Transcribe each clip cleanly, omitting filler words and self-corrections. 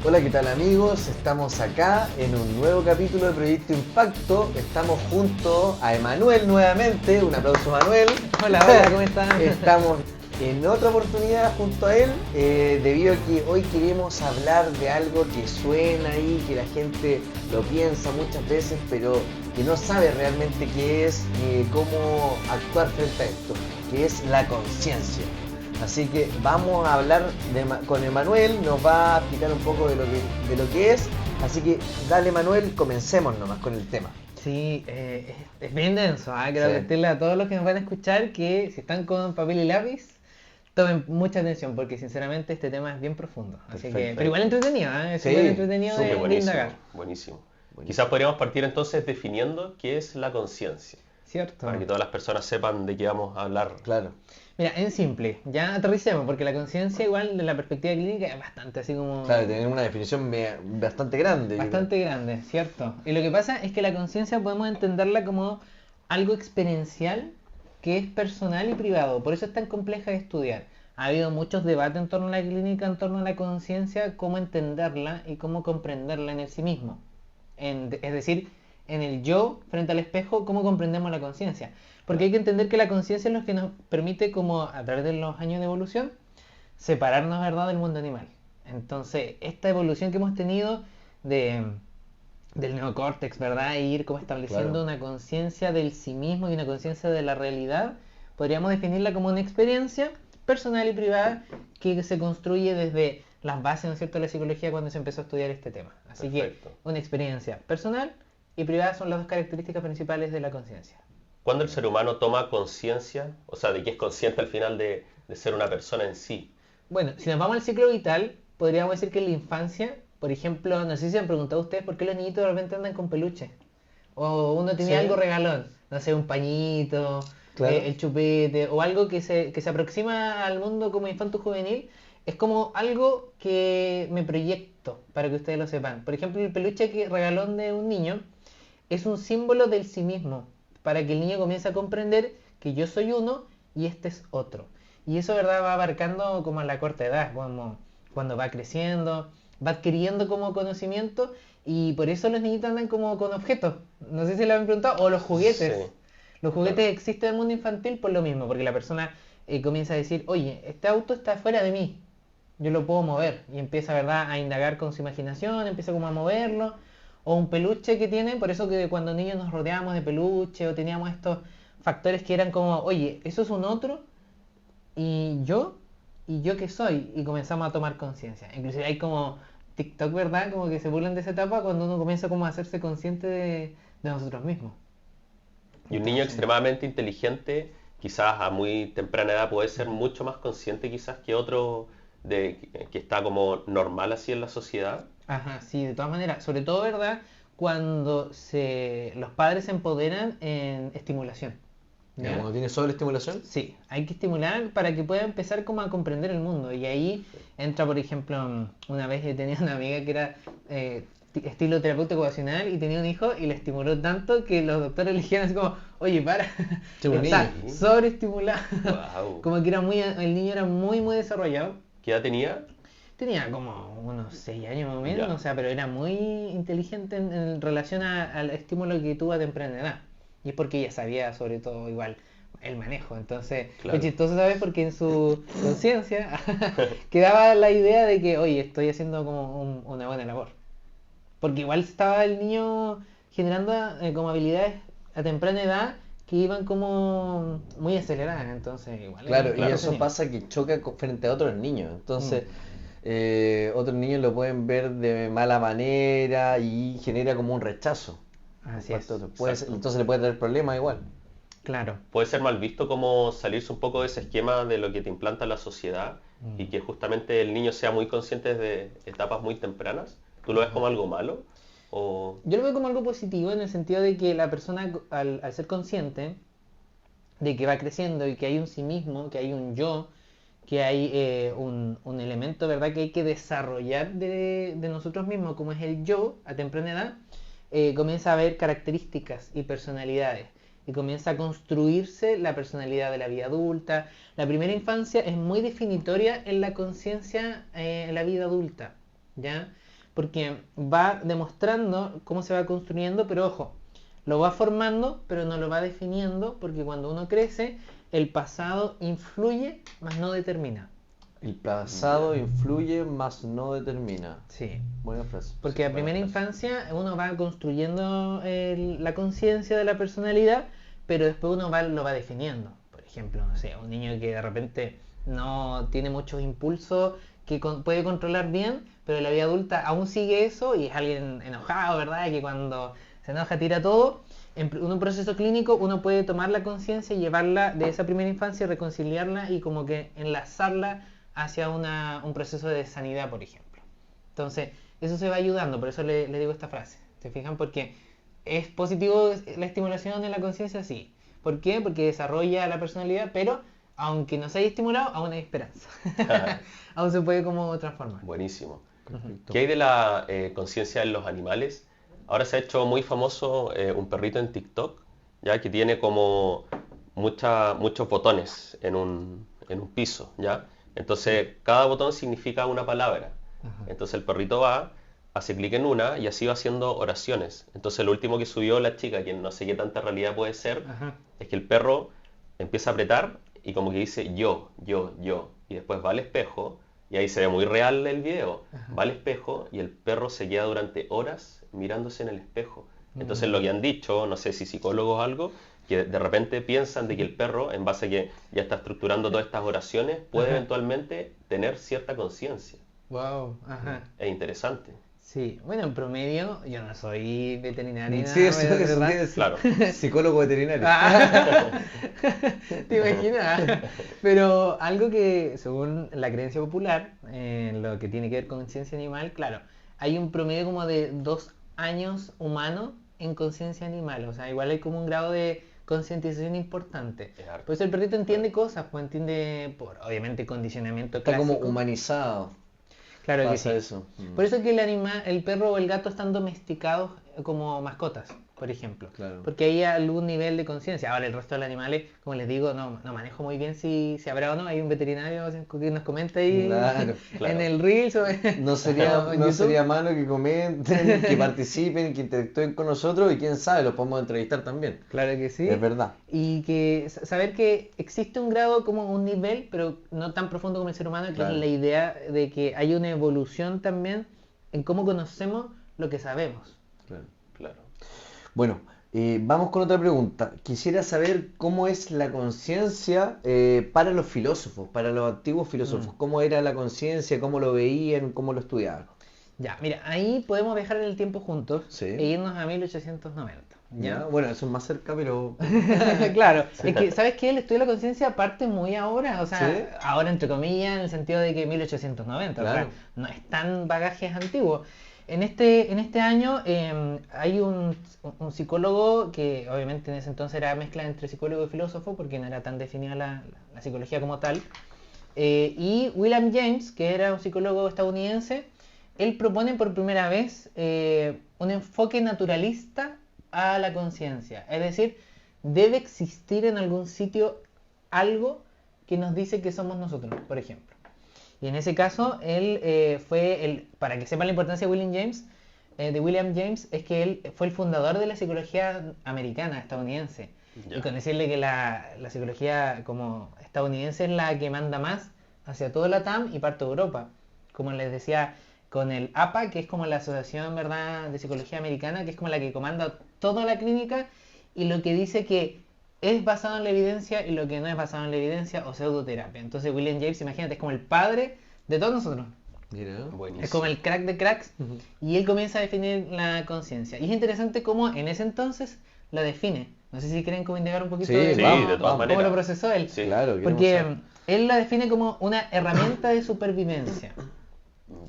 Hola, ¿qué tal amigos? Estamos acá en un nuevo capítulo de Proyecto Impacto. Estamos junto a Emanuel nuevamente. Un aplauso, Manuel. Hola, hola, ¿cómo están? Estamos en otra oportunidad junto a él, debido a que hoy queremos hablar de algo que suena ahí, que la gente lo piensa muchas veces, pero que no sabe realmente qué es ni cómo actuar frente a esto, que es la conciencia. Así que vamos a hablar con Emanuel, nos va a explicar un poco de lo que es. Así que dale, Manuel, comencemos nomás con el tema. Sí, es bien denso. Quiero Sí. advertirle a todos los que nos van a escuchar que si están con papel y lápiz, tomen mucha atención porque sinceramente este tema es bien profundo. Así que, Perfecto. pero igual entretenido, es Sí, súper entretenido súper de Buenísimo, indagar. buenísimo. Buenísimo. Quizás podríamos partir entonces definiendo qué es la conciencia, ¿Cierto? para que todas las personas sepan de qué vamos a hablar. Claro. Mira, en simple, ya aterricemos porque la conciencia igual de la perspectiva clínica es bastante así como... Claro, tiene una definición bastante grande. Bastante grande, ¿cierto? Y lo que pasa es que la conciencia podemos entenderla como algo experiencial que es personal y privado. Por eso es tan compleja de estudiar. Ha habido muchos debates en torno a la clínica, en torno a la conciencia, cómo entenderla y cómo comprenderla en el sí mismo. Es decir, en el yo frente al espejo, cómo comprendemos la conciencia. Porque hay que entender que la conciencia es lo que nos permite, como a través de los años de evolución, separarnos, ¿verdad?, del mundo animal. Entonces, esta evolución que hemos tenido del neocórtex, ¿verdad?, e ir como estableciendo una conciencia del sí mismo y una conciencia de la realidad, podríamos definirla como una experiencia personal y privada que se construye desde las bases, ¿no es cierto?, de la psicología cuando se empezó a estudiar este tema. Así Perfecto. que una experiencia personal y privada son las dos características principales de la conciencia. ¿Cuándo el ser humano toma conciencia, o sea, de que es consciente al final de ser una persona en sí? Bueno, si nos vamos al ciclo vital, podríamos decir que en la infancia, por ejemplo, no sé si se han preguntado ustedes por qué los niñitos de repente andan con peluche. O uno tenía Sí. algo regalón, no sé, un pañito, Claro. el chupete, o algo que se aproxima al mundo como infanto juvenil. Es como algo que me proyecto, para que ustedes lo sepan. Por ejemplo, el peluche regalón de un niño es un símbolo del sí mismo, para que el niño comience a comprender que yo soy uno y este es otro. Y eso, ¿verdad?, va abarcando como a la corta edad, como cuando va creciendo, va adquiriendo como conocimiento y por eso los niñitos andan como con objetos. No sé si lo han preguntado, o los juguetes. Sí, Los juguetes claro. existen en el mundo infantil por lo mismo, porque la persona comienza a decir, oye, este auto está fuera de mí, yo lo puedo mover. Y empieza, ¿verdad?, a indagar con su imaginación, empieza como a moverlo. O un peluche que tiene, por eso que cuando niños nos rodeábamos de peluche o teníamos estos factores que eran como, oye, eso es un otro y yo qué soy, y comenzamos a tomar conciencia. Inclusive hay como TikTok, ¿verdad?, como que se burlan de esa etapa cuando uno comienza como a hacerse consciente de nosotros mismos. Y un niño extremadamente inteligente, quizás a muy temprana edad, puede ser mucho más consciente quizás que otro que está como normal así en la sociedad. Ajá, sí, de todas maneras, sobre todo, ¿verdad?, cuando los padres se empoderan en estimulación. ¿Ya? Cuando tiene sobreestimulación. Sí, hay que estimular para que pueda empezar como a comprender el mundo. Y ahí entra, por ejemplo, una vez tenía una amiga que era estilo terapeuta ocupacional y tenía un hijo y le estimuló tanto que los doctores le dijeron así como, oye, para, Sí, un está niño. sobreestimulado. Wow. Como que el niño era muy, muy desarrollado. ¿Qué edad tenía? Tenía como unos 6 años más o menos, Ya. o sea, pero era muy inteligente en relación al estímulo que tuvo a temprana edad. Y es porque ella sabía, sobre todo, igual, el manejo. Entonces, Claro. es chistoso, ¿sabes? Porque en su conciencia quedaba la idea de que, oye, estoy haciendo como una buena labor. Porque igual estaba el niño generando como habilidades a temprana edad que iban como muy aceleradas. Entonces, igual. Claro, y Claro. eso pasa que choca frente a otros niños. Entonces, Mm. otros niños lo pueden ver de mala manera y genera como un rechazo. Así Parte es. de otro. Exacto. Entonces le puede traer problemas igual. Claro. Puede ser mal visto como salirse un poco de ese esquema de lo que te implanta la sociedad y que justamente el niño sea muy consciente desde etapas muy tempranas. ¿Tú lo ves como algo malo? O... Yo lo veo como algo positivo en el sentido de que la persona, al ser consciente de que va creciendo y que hay un sí mismo, que hay un yo, que hay un elemento, ¿verdad?, que hay que desarrollar de nosotros mismos, como es el yo a temprana edad, comienza a ver características y personalidades. Y comienza a construirse la personalidad de la vida adulta. La primera infancia es muy definitoria en la conciencia en la vida adulta, ¿ya? porque va demostrando cómo se va construyendo, pero ojo, lo va formando, pero no lo va definiendo, porque cuando uno crece, el pasado influye, mas no determina. El pasado influye, más no determina. Sí. Buena frase. Porque a primera infancia uno va construyendo la conciencia de la personalidad, pero después uno lo va definiendo. Por ejemplo, no sé, un niño que de repente no tiene muchos impulsos, que puede controlar bien, pero en la vida adulta aún sigue eso y es alguien enojado, ¿verdad? Que cuando se enoja tira todo. En un proceso clínico uno puede tomar la conciencia y llevarla de esa primera infancia, reconciliarla y como que enlazarla hacia un proceso de sanidad, por ejemplo. Entonces, eso se va ayudando, por eso le digo esta frase. ¿Se fijan? Porque es positivo la estimulación de la conciencia, sí. ¿Por qué? Porque desarrolla la personalidad, pero aunque no se haya estimulado, aún hay esperanza. Aún se puede como transformar. Buenísimo. Perfecto. ¿Qué hay de la conciencia en los animales? Ahora se ha hecho muy famoso un perrito en TikTok, ya que tiene como muchos botones en un piso, ¿ya? Entonces, cada botón significa una palabra. Ajá. Entonces el perrito va, hace clic en una y así va haciendo oraciones. Entonces lo último que subió la chica, que no sé qué tanta realidad puede ser, Ajá. es que el perro empieza a apretar y como que dice yo. Y después va al espejo y ahí se ve muy real el video. Ajá. Va al espejo y el perro se queda durante horas mirándose en el espejo. Entonces lo que han dicho, no sé si psicólogos o algo, que de repente piensan de que el perro, en base a que ya está estructurando todas estas oraciones, puede Ajá. eventualmente tener cierta conciencia. Wow, ajá. Es interesante. Sí, bueno, en promedio, yo no soy veterinario. Sí, eso es ¿verdad? que decir. Claro. Psicólogo veterinario. Ah, ¿te imaginas? Pero algo que, según la creencia popular, lo que tiene que ver con conciencia animal, claro, hay un promedio como de 2 años humano en conciencia animal. O sea, igual hay como un grado de concientización importante. Es harto. Por eso el perrito entiende cosas, pues entiende, obviamente, condicionamiento Está como clásico. humanizado. Claro que Pasa sí. eso. Por eso es que el perro o el gato están domesticados como mascotas, por ejemplo. Claro. Porque hay algún nivel de conciencia. Ahora el resto de los animales, como les digo, no manejo muy bien si habrá o no. Hay un veterinario que nos comenta ahí Claro, claro. en el Reels o No sería, o en no YouTube. sería malo que comenten, que participen, que interactúen con nosotros y quién sabe, los podemos entrevistar también. Claro que sí. Es verdad. Y que saber que existe un grado como un nivel, pero no tan profundo como el ser humano, que Claro. es la idea de que hay una evolución también en cómo conocemos lo que sabemos. Claro. Claro. Bueno, vamos con otra pregunta. Quisiera saber cómo es la conciencia para los filósofos, para los antiguos filósofos. ¿Cómo era la conciencia? ¿Cómo lo veían? ¿Cómo lo estudiaban? Ya, mira, ahí podemos viajar en el tiempo juntos Sí. e irnos a 1890. ¿Ya? ¿Ya? Bueno, eso es más cerca, pero... Claro, es que, ¿sabes qué? El estudio de la conciencia parte muy ahora, o sea, ¿Sí? ahora entre comillas, en el sentido de que 1890, Claro. o sea, no es tan bagajes antiguos. En este año hay un psicólogo que obviamente en ese entonces era mezcla entre psicólogo y filósofo, porque no era tan definida la psicología como tal, y William James, que era un psicólogo estadounidense. Él propone por primera vez un enfoque naturalista a la conciencia. Es decir, debe existir en algún sitio algo que nos dice que somos nosotros, por ejemplo. Y en ese caso, él para que sepan la importancia de William James, es que él fue el fundador de la psicología americana, estadounidense. Ya. Y con decirle que la psicología como estadounidense es la que manda más hacia todo la TAM y parte de Europa. Como les decía, con el APA, que es como la Asociación, ¿verdad?, de Psicología Americana, que es como la que comanda toda la clínica y lo que dice que es basado en la evidencia y lo que no es basado en la evidencia o pseudoterapia. Entonces William James, imagínate, es como el padre de todos nosotros. Mira. Buenísimo. Es como el crack de cracks y él comienza a definir la conciencia. Y es interesante cómo en ese entonces la define. No sé si quieren como indagar un poquito Sí, de Sí, vamos, de todas vamos. cómo maneras. lo procesó él. Sí. Claro, queremos Porque saber. él la define como una herramienta de supervivencia.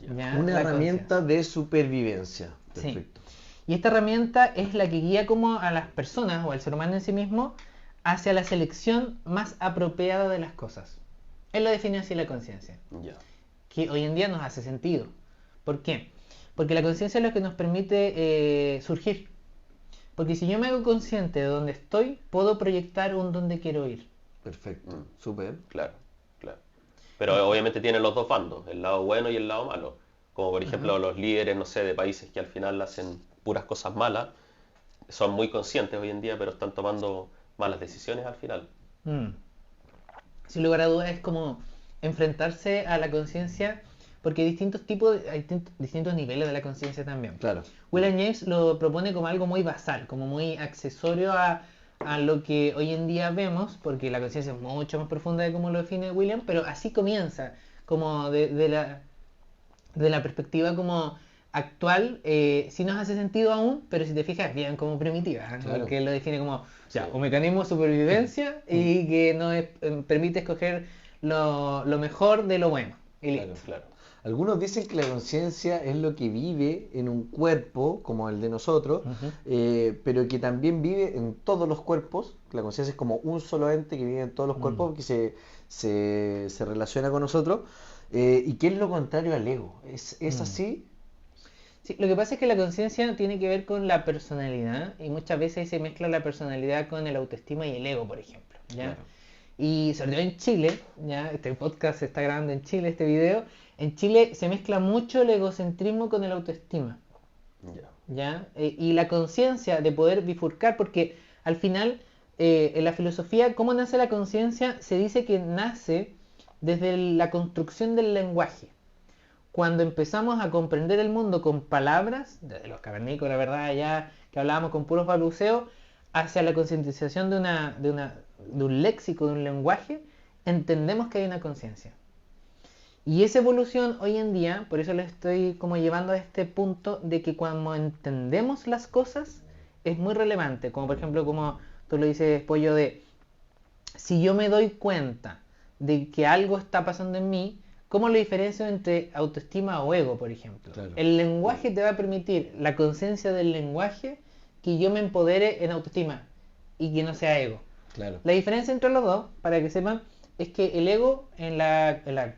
Ya. ¿Ya? Una La herramienta de supervivencia. Sí. Perfecto. Y esta herramienta es la que guía como a las personas o al ser humano en sí mismo hacia la selección más apropiada de las cosas. Él lo define así la conciencia, Ya. que hoy en día nos hace sentido. ¿Por qué? Porque la conciencia es lo que nos permite surgir. Porque si yo me hago consciente de dónde estoy, puedo proyectar un dónde quiero ir. Perfecto. Súper. Claro, claro. Pero obviamente tiene los dos bandos, el lado bueno y el lado malo. como por ejemplo los líderes, no sé, de países que al final hacen puras cosas malas, son muy conscientes hoy en día, pero están tomando malas decisiones al final. Mm. Sin lugar a dudas es como enfrentarse a la conciencia, porque hay distintos tipos, hay distintos niveles de la conciencia también. Claro. William James lo propone como algo muy basal, como muy accesorio a lo que hoy en día vemos, porque la conciencia es mucho más profunda de cómo lo define William, pero así comienza, como de la perspectiva como actual, sí nos hace sentido aún, pero si te fijas, bien como primitiva, ¿eh? Claro. Porque él lo define como un mecanismo de supervivencia y que nos permite escoger lo mejor de lo bueno. Y listo. Claro. Algunos dicen que la conciencia es lo que vive en un cuerpo, como el de nosotros, pero que también vive en todos los cuerpos. La conciencia es como un solo ente que vive en todos los cuerpos, que se relaciona con nosotros, y que es lo contrario al ego. ¿Es así? Sí, lo que pasa es que la conciencia tiene que ver con la personalidad y muchas veces se mezcla la personalidad con el autoestima y el ego, por ejemplo, ¿ya? Claro. Y sobre todo en Chile, ¿ya? Este podcast se está grabando en Chile, este video. En Chile se mezcla mucho el egocentrismo con el autoestima, ¿ya? Y la conciencia de poder bifurcar, porque al final, en la filosofía, ¿cómo nace la conciencia? Se dice que nace desde la construcción del lenguaje. Cuando empezamos a comprender el mundo con palabras, desde los cavernícolas, la verdad, ya que hablábamos con puros balbuceos, hacia la concientización de un léxico, de un lenguaje, entendemos que hay una conciencia. Y esa evolución hoy en día, por eso le estoy como llevando a este punto de que cuando entendemos las cosas es muy relevante, como por ejemplo como tú lo dices, Pollo, de si yo me doy cuenta de que algo está pasando en mí, ¿cómo lo diferencio entre autoestima o ego, por ejemplo? Claro. El lenguaje te va a permitir, la conciencia del lenguaje, que yo me empodere en autoestima y que no sea ego. Claro. La diferencia entre los dos, para que sepan, es que el ego,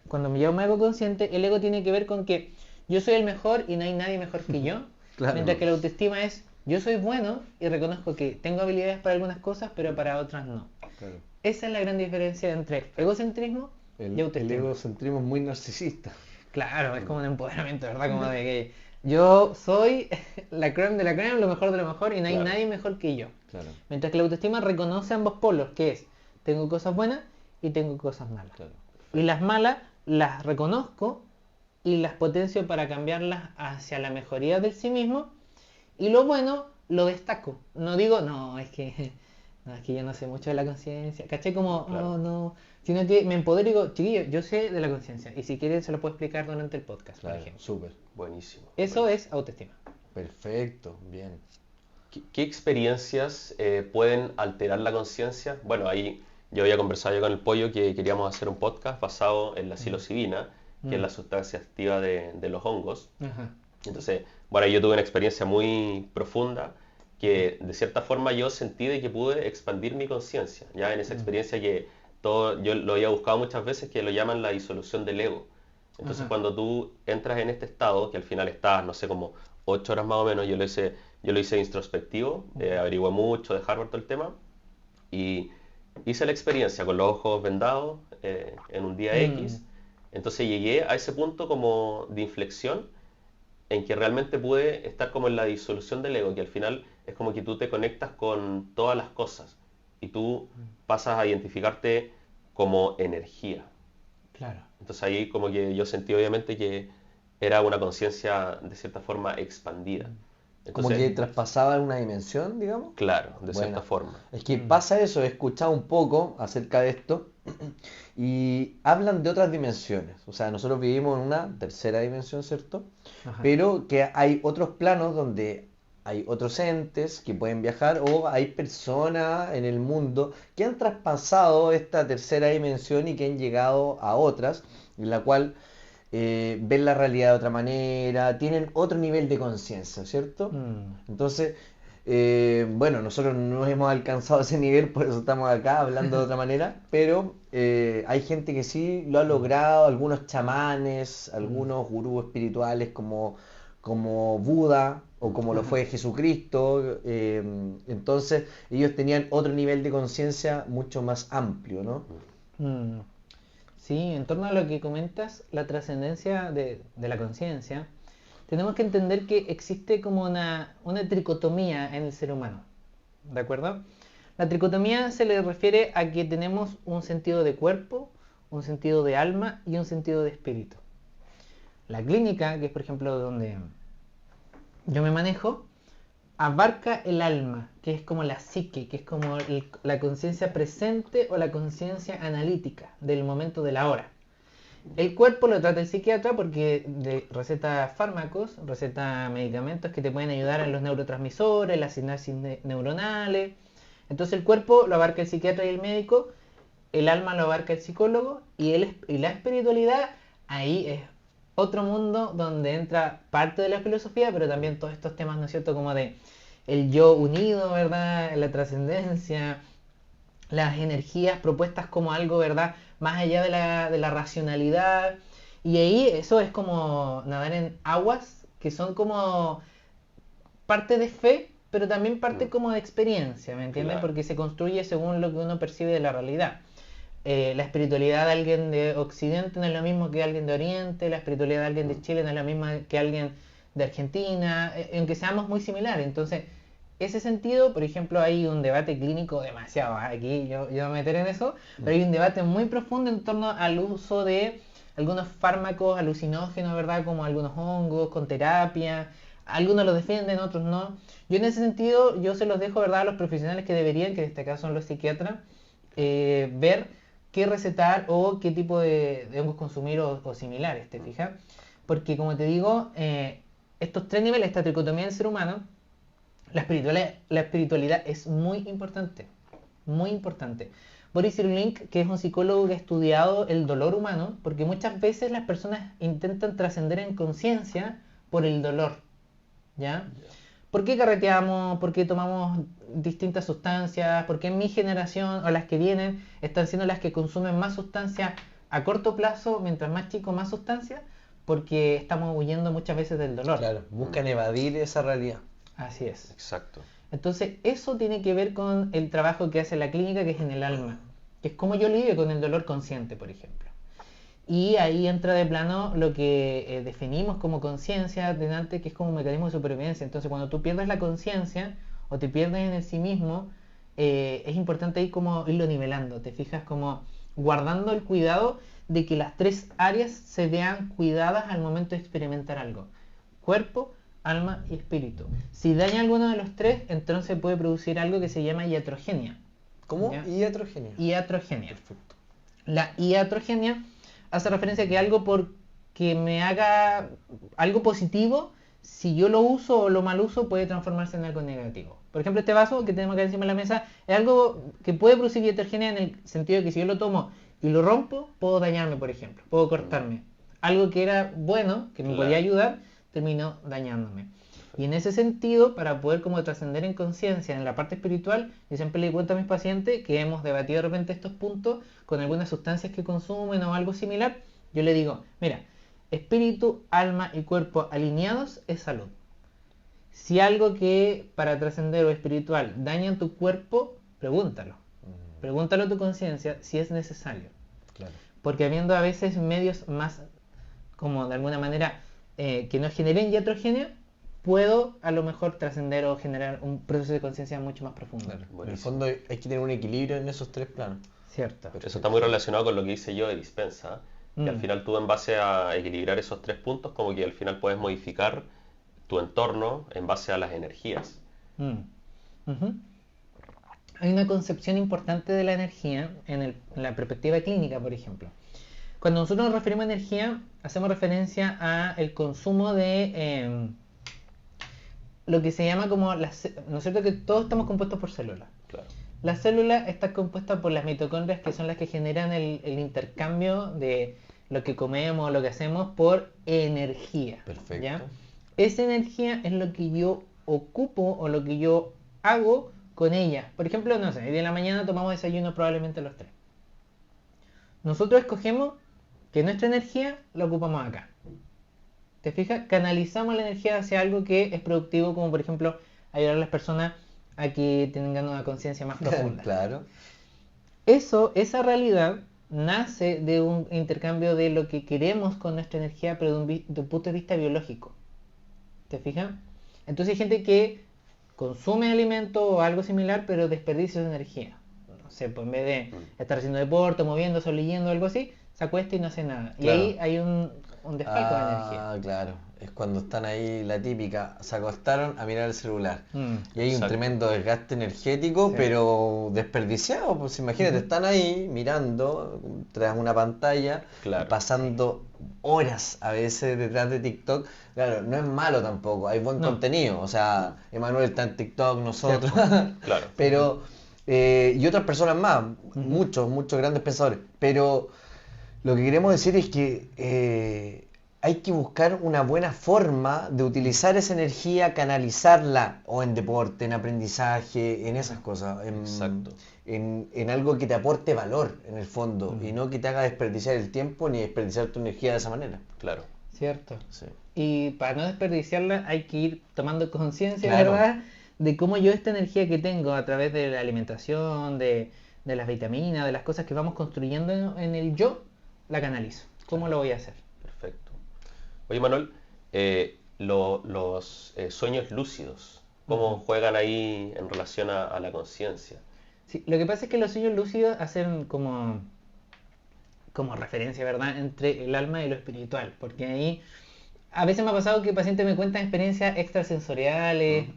cuando me llamo ego consciente, el ego tiene que ver con que yo soy el mejor y no hay nadie mejor que yo. Claro. Mientras que la autoestima es, yo soy bueno y reconozco que tengo habilidades para algunas cosas, pero para otras no. Claro. Esa es la gran diferencia entre egocentrismo y El autoestima. egocentrismo es muy narcisista. Claro, es como un empoderamiento, ¿verdad? Como de que yo soy la creme de la creme, lo mejor de lo mejor y no hay Claro. nadie mejor que yo. Claro. Mientras que la autoestima reconoce ambos polos, que es, tengo cosas buenas y tengo cosas malas. Claro. Y las malas las reconozco y las potencio para cambiarlas hacia la mejoría del sí mismo. Y lo bueno lo destaco. No digo, no, es que yo no sé mucho de la conciencia. ¿Caché? Como, Claro. no. Sino que me empodero y digo, chiquillo, yo sé de la conciencia. Y si quieren se lo puedo explicar durante el podcast, Claro, por ejemplo. súper. Buenísimo. Eso es autoestima. Perfecto, bien. ¿Qué experiencias pueden alterar la conciencia? Bueno, ahí yo había conversado ya con el Pollo que queríamos hacer un podcast basado en la psilocibina, que es la sustancia activa de los hongos. Ajá. Entonces, bueno, yo tuve una experiencia muy profunda que de cierta forma yo sentí de que pude expandir mi conciencia, ya en esa experiencia que yo lo había buscado muchas veces, que lo llaman la disolución del ego. Entonces, Ajá. cuando tú entras en este estado, que al final estás, no sé, como 8 horas más o menos, yo lo hice introspectivo, averigué mucho de Harvard todo el tema, y hice la experiencia con los ojos vendados en un día X. Entonces llegué a ese punto como de inflexión en que realmente pude estar como en la disolución del ego, que al final es como que tú te conectas con todas las cosas y tú pasas a identificarte como energía. Claro. Entonces ahí como que yo sentí obviamente que era una conciencia de cierta forma expandida. Como Entonces, que traspasaba una dimensión, digamos. claro, de Buena. cierta forma. Es que pasa eso, he escuchado un poco acerca de esto y hablan de otras dimensiones. O sea, nosotros vivimos en una tercera dimensión, ¿cierto? Ajá. Pero que hay otros planos donde hay otros entes que pueden viajar o hay personas en el mundo que han traspasado esta tercera dimensión y que han llegado a otras, en la cual ven la realidad de otra manera, tienen otro nivel de conciencia, ¿cierto? Entonces, bueno, nosotros no hemos alcanzado ese nivel, por eso estamos acá hablando de otra manera, pero hay gente que sí lo ha logrado, algunos chamanes, algunos gurús espirituales como Buda o como lo fue Jesucristo, entonces ellos tenían otro nivel de conciencia mucho más amplio, ¿no? Sí, en torno a lo que comentas, la trascendencia de la conciencia, tenemos que entender que existe como una tricotomía en el ser humano, ¿de acuerdo? La tricotomía se le refiere a que tenemos un sentido de cuerpo, un sentido de alma y un sentido de espíritu. La clínica, que es por ejemplo donde yo me manejo, abarca el alma, que es como la psique, que es como la conciencia presente o la conciencia analítica del momento de la hora. El cuerpo lo trata el psiquiatra porque receta fármacos, receta medicamentos que te pueden ayudar en los neurotransmisores, las sinapsis neuronales. Entonces el cuerpo lo abarca el psiquiatra y el médico, el alma lo abarca el psicólogo y la espiritualidad ahí es otro mundo donde entra parte de la filosofía, pero también todos estos temas, ¿no es cierto?, como de el yo unido, ¿verdad?, la trascendencia, las energías propuestas como algo, ¿verdad?, más allá de la racionalidad. Y ahí eso es como nadar en aguas que son como parte de fe, pero también parte como de experiencia, ¿me entiendes? Claro. Porque se construye según lo que uno percibe de la realidad. La espiritualidad de alguien de Occidente no es lo mismo que alguien de Oriente, la espiritualidad de alguien de Chile no es lo mismo que alguien de Argentina, aunque seamos muy similares. Entonces, ese sentido, por ejemplo, hay un debate clínico demasiado, aquí yo me voy a meter en eso, pero hay un debate muy profundo en torno al uso de algunos fármacos alucinógenos, ¿verdad? Como algunos hongos con terapia. Algunos lo defienden, otros no. Yo en ese sentido, yo se los dejo, ¿verdad?, a los profesionales que deberían, que en este caso son los psiquiatras, ver qué recetar o qué tipo de hongos consumir o similares, ¿te fijas? Porque como te digo, estos tres niveles, esta tricotomía del ser humano, la espiritualidad es muy importante, muy importante. Boris Cyrulnik, que es un psicólogo que ha estudiado el dolor humano, porque muchas veces las personas intentan trascender en conciencia por el dolor, ¿ya? ¿Por qué carreteamos? ¿Por qué tomamos distintas sustancias? ¿Por qué en mi generación o las que vienen están siendo las que consumen más sustancias a corto plazo, mientras más chico más sustancias? Porque estamos huyendo muchas veces del dolor. Claro, buscan evadir esa realidad. Así es. Exacto. Entonces, eso tiene que ver con el trabajo que hace la clínica, que es en el alma, que es como yo lidio con el dolor consciente, por ejemplo. Y ahí entra de plano lo que definimos como conciencia delante, que es como un mecanismo de supervivencia. Entonces, cuando tú pierdes la conciencia o te pierdes en el sí mismo, es importante ahí como irlo nivelando. Te fijas como guardando el cuidado de que las tres áreas se vean cuidadas al momento de experimentar algo. Cuerpo, alma y espíritu. Si daña alguno de los tres, entonces puede producir algo que se llama iatrogenia. ¿Cómo? ¿Ya? Iatrogenia. Iatrogenia. Perfecto. La iatrogenia hace referencia a que algo porque me haga algo positivo, si yo lo uso o lo mal uso, puede transformarse en algo negativo. Por ejemplo, este vaso que tenemos acá encima de la mesa es algo que puede producir iatrogenia en el sentido de que si yo lo tomo y lo rompo, puedo dañarme, por ejemplo, puedo cortarme. Algo que era bueno, que me podía ayudar, terminó dañándome. Y en ese sentido, para poder como trascender en conciencia en la parte espiritual, yo siempre le cuento a mis pacientes que hemos debatido de repente estos puntos con algunas sustancias que consumen o algo similar. Yo le digo, mira, espíritu, alma y cuerpo alineados es salud. Si algo que para trascender o espiritual daña tu cuerpo, pregúntalo. Pregúntalo a tu conciencia si es necesario. Claro. Porque habiendo a veces medios más, como de alguna manera, que no generen iatrogenia, puedo a lo mejor trascender o generar un proceso de conciencia mucho más profundo. Claro. En el Buenísimo. fondo hay que tener un equilibrio en esos tres planos. Cierto. Eso está muy relacionado con lo que hice yo de Dispensa, que al final tú en base a equilibrar esos tres puntos, como que al final puedes modificar tu entorno en base a las energías. Ujú. Hay una concepción importante de la energía en la perspectiva clínica, por ejemplo. Cuando nosotros nos referimos a energía, hacemos referencia a el consumo de lo que se llama como ¿no es cierto?, que todos estamos compuestos por células. Claro. La célula está compuesta por las mitocondrias, que son las que generan el intercambio de lo que comemos, lo que hacemos, por energía. Perfecto. ¿Ya? Esa energía es lo que yo ocupo o lo que yo hago con ella. Por ejemplo, no sé, hoy de la mañana tomamos desayuno probablemente los tres. Nosotros escogemos que nuestra energía la ocupamos acá. ¿Te fijas? Canalizamos la energía hacia algo que es productivo, como por ejemplo ayudar a las personas a que tengan una conciencia más profunda. Claro. Esa realidad nace de un intercambio de lo que queremos con nuestra energía, pero de un punto de vista biológico. ¿Te fijas? Entonces hay gente que consume alimento o algo similar, pero desperdicia su energía. No sé, pues en vez de estar haciendo deporte, moviéndose o leyendo algo así, se acuesta y no hace nada. Claro. Y ahí hay un desfalco de energía. Ah, claro. Es cuando están ahí la típica, se acostaron a mirar el celular. Y hay un Exacto. tremendo desgaste energético, Sí. pero desperdiciado. Pues imagínate, están ahí mirando tras una pantalla, Claro. pasando horas a veces detrás de TikTok. Claro, no es malo tampoco, hay buen No. contenido. O sea, Emanuel está en TikTok, nosotros. Claro. Pero, y otras personas más, muchos grandes pensadores. Pero lo que queremos decir es que hay que buscar una buena forma de utilizar esa energía, canalizarla o en deporte, en aprendizaje, en esas cosas, Exacto. en algo que te aporte valor en el fondo y no que te haga desperdiciar el tiempo ni desperdiciar tu energía de esa manera. Claro. ¿Cierto? Sí. Y para no desperdiciarla hay que ir tomando conciencia, Claro. ¿verdad? De cómo yo esta energía que tengo a través de la alimentación, de las vitaminas, de las cosas que vamos construyendo en el yo, la canalizo. ¿Cómo lo voy a hacer? Perfecto. Oye, Manuel, los sueños lúcidos, ¿cómo juegan ahí en relación a la conciencia? Sí, lo que pasa es que los sueños lúcidos hacen como referencia, ¿verdad?, entre el alma y lo espiritual, porque ahí a veces me ha pasado que pacientes me cuentan experiencias extrasensoriales,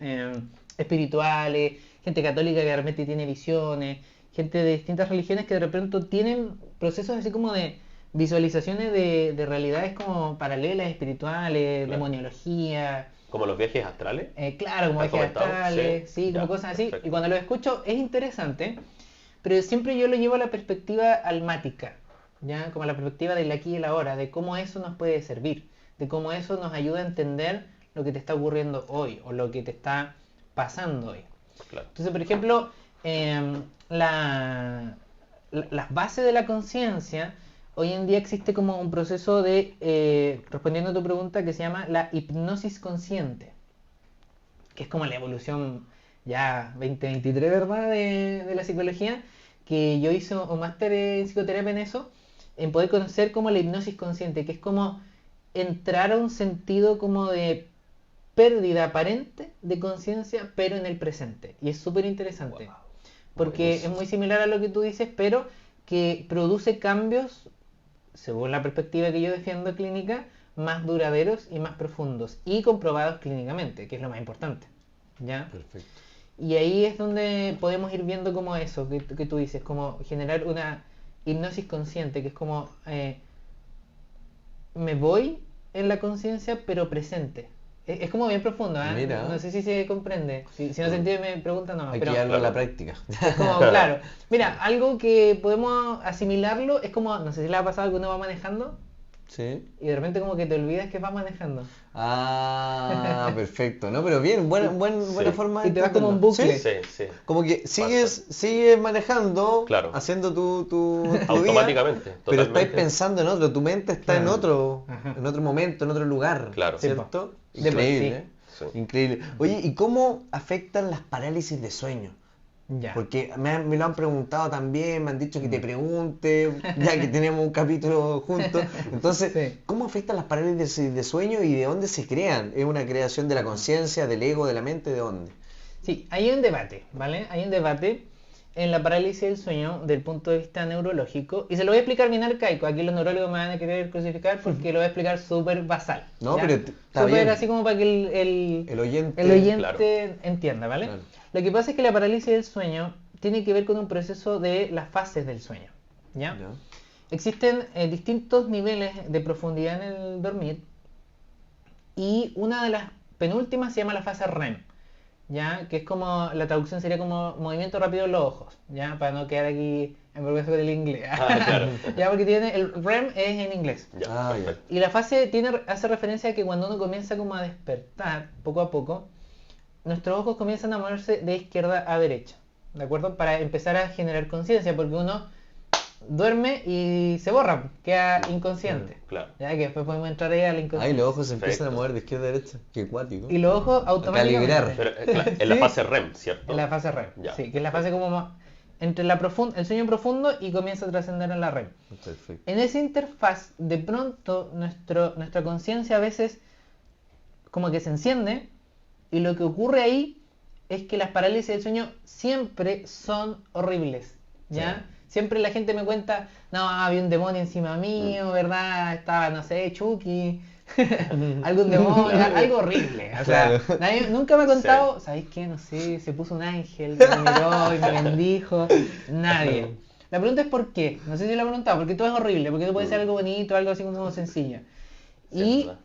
espirituales, gente católica que de repente tiene visiones, gente de distintas religiones que de repente tienen procesos así como de visualizaciones de realidades como paralelas, espirituales, Claro. demoniología, ¿Como los viajes astrales? claro, como ¿Has viajes comentado? astrales, Sí, sí, como ya, cosas así. perfecto. Y cuando lo escucho es interesante, pero siempre yo lo llevo a la perspectiva almática, ¿ya? Como a la perspectiva del aquí y el ahora, de cómo eso nos puede servir, de cómo eso nos ayuda a entender lo que te está ocurriendo hoy o lo que te está pasando hoy. Claro. Entonces, por ejemplo, las bases de la conciencia, hoy en día existe como un proceso de, respondiendo a tu pregunta, que se llama la hipnosis consciente, que es como la evolución ya 2023, ¿verdad?, de la psicología, que yo hice un máster en psicoterapia en eso, en poder conocer como la hipnosis consciente, que es como entrar a un sentido como de pérdida aparente de conciencia, pero en el presente. Y es súper interesante. Wow. Porque Buenísimo. es muy similar a lo que tú dices, pero que produce cambios, según la perspectiva que yo defiendo clínica, más duraderos y más profundos. Y comprobados clínicamente, que es lo más importante. ¿Ya? Perfecto. Y ahí es donde podemos ir viendo como eso que tú dices, como generar una hipnosis consciente, que es como me voy en la conciencia pero presente. Es como bien profundo, ¿eh? Mira. No sé si se comprende. Si no se entiende me preguntan nomás. Aquí Pero algo en la claro. práctica. es como, claro. Mira, algo que podemos asimilarlo es como, no sé si le ha pasado que uno va manejando Sí. y de repente como que te olvidas que vas manejando. Ah, perfecto. No, pero bien, buena Sí. forma de Y te vas como un entenderlo. bucle. ¿Sí? Sí, sí. Como que sigues manejando, Claro. haciendo tu día, Automáticamente, pero estáis totalmente. pensando en otro, tu mente está en Claro. otro, Ajá. en otro momento, en otro lugar, Claro. ¿cierto? Sí, po. Increíble, Sí. increíble. Oye, ¿y cómo afectan las parálisis de sueño? Ya. Porque me lo han preguntado también, me han dicho que te pregunte, ya que tenemos un capítulo juntos. Entonces, Sí. ¿cómo afectan las parálisis de sueño y de dónde se crean? ¿Es una creación de la conciencia, del ego, de la mente? ¿De dónde? Sí, hay un debate, ¿vale? Hay un debate en la parálisis del sueño del punto de vista neurológico y se lo voy a explicar bien arcaico. Aquí los neurólogos me van a querer crucificar porque lo voy a explicar súper basal. No, ¿ya? pero está súper bien. así como para que El oyente. el oyente claro. entienda, ¿vale? Claro. Lo que pasa es que la parálisis del sueño tiene que ver con un proceso de las fases del sueño, ¿ya? Ya. Existen distintos niveles de profundidad en el dormir y una de las penúltimas se llama la fase REM, ¿ya? Que es como, la traducción sería como movimiento rápido de los ojos, ¿ya? Para no quedar aquí en vergüenza con el inglés. Claro. Ya, porque tiene, el REM es en inglés. Ya, Ah, ya. perfecto. Y la fase hace referencia a que cuando uno comienza como a despertar, poco a poco, nuestros ojos comienzan a moverse de izquierda a derecha, ¿de acuerdo? Para empezar a generar conciencia, porque uno duerme y se borra, queda inconsciente. Claro. Ya que después podemos entrar ahí a la Ay, inconsciencia. los ojos se empiezan a Perfecto. mover de izquierda a derecha. Qué cuático. Y los ojos automáticamente. calibrar. Pero en la Sí. fase REM, ¿cierto? En la fase REM, Ya. sí, que es la fase como entre el sueño profundo y comienza a trascender en la REM. Perfecto. En esa interfaz, de pronto, nuestra conciencia a veces como que se enciende, y lo que ocurre ahí es que las parálisis del sueño siempre son horribles, ¿ya? Sí. Siempre la gente me cuenta, no, había un demonio encima mío, ¿verdad? Estaba, no sé, Chucky, algún demonio, Claro. algo horrible. O sea, Claro. nadie nunca me ha contado, Sí. ¿sabéis qué? No sé, se puso un ángel, me miró y me bendijo. Nadie. La pregunta es ¿por qué? No sé si lo he preguntado, porque todo es horrible, porque todo puede ser algo bonito, algo así como sencillo. Sí, es Y verdad.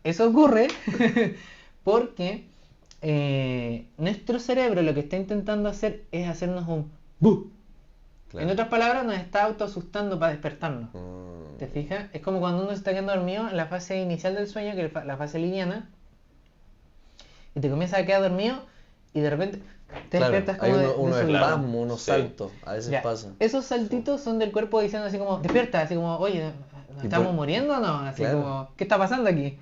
eso ocurre porque nuestro cerebro lo que está intentando hacer es hacernos un ¡bu! Claro. En otras palabras, nos está autoasustando para despertarnos. Mm. ¿Te fijas? Es como cuando uno se está quedando dormido en la fase inicial del sueño, que es la fase liviana, y te comienzas a quedar dormido y de repente te Claro, despiertas hay como unos subida. espasmos, unos Sí. saltos, a veces Ya, pasa. esos saltitos son del cuerpo diciendo así como, despierta, así como, oye, ¿nos Y estamos por- muriendo o no? Así Claro. como, ¿qué está pasando aquí?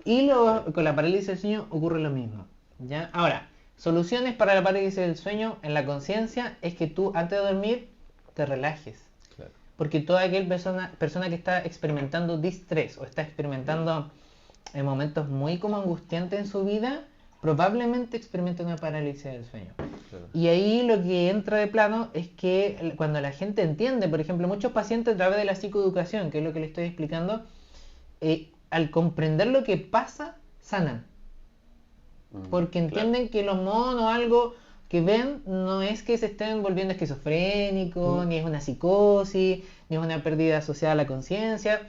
Y con la parálisis del sueño ocurre lo mismo, ¿ya? Ahora, soluciones para la parálisis del sueño en la conciencia es que tú antes de dormir te relajes. Claro. Porque toda aquella persona que está experimentando distrés o está experimentando momentos muy como angustiantes en su vida, probablemente experimenta una parálisis del sueño. Claro. Y ahí lo que entra de plano es que cuando la gente entiende, por ejemplo, muchos pacientes a través de la psicoeducación, que es lo que les estoy explicando, al comprender lo que pasa, sanan. Porque entienden que los monos o algo que ven no es que se estén volviendo esquizofrénicos, ni es una psicosis, ni es una pérdida asociada a la conciencia,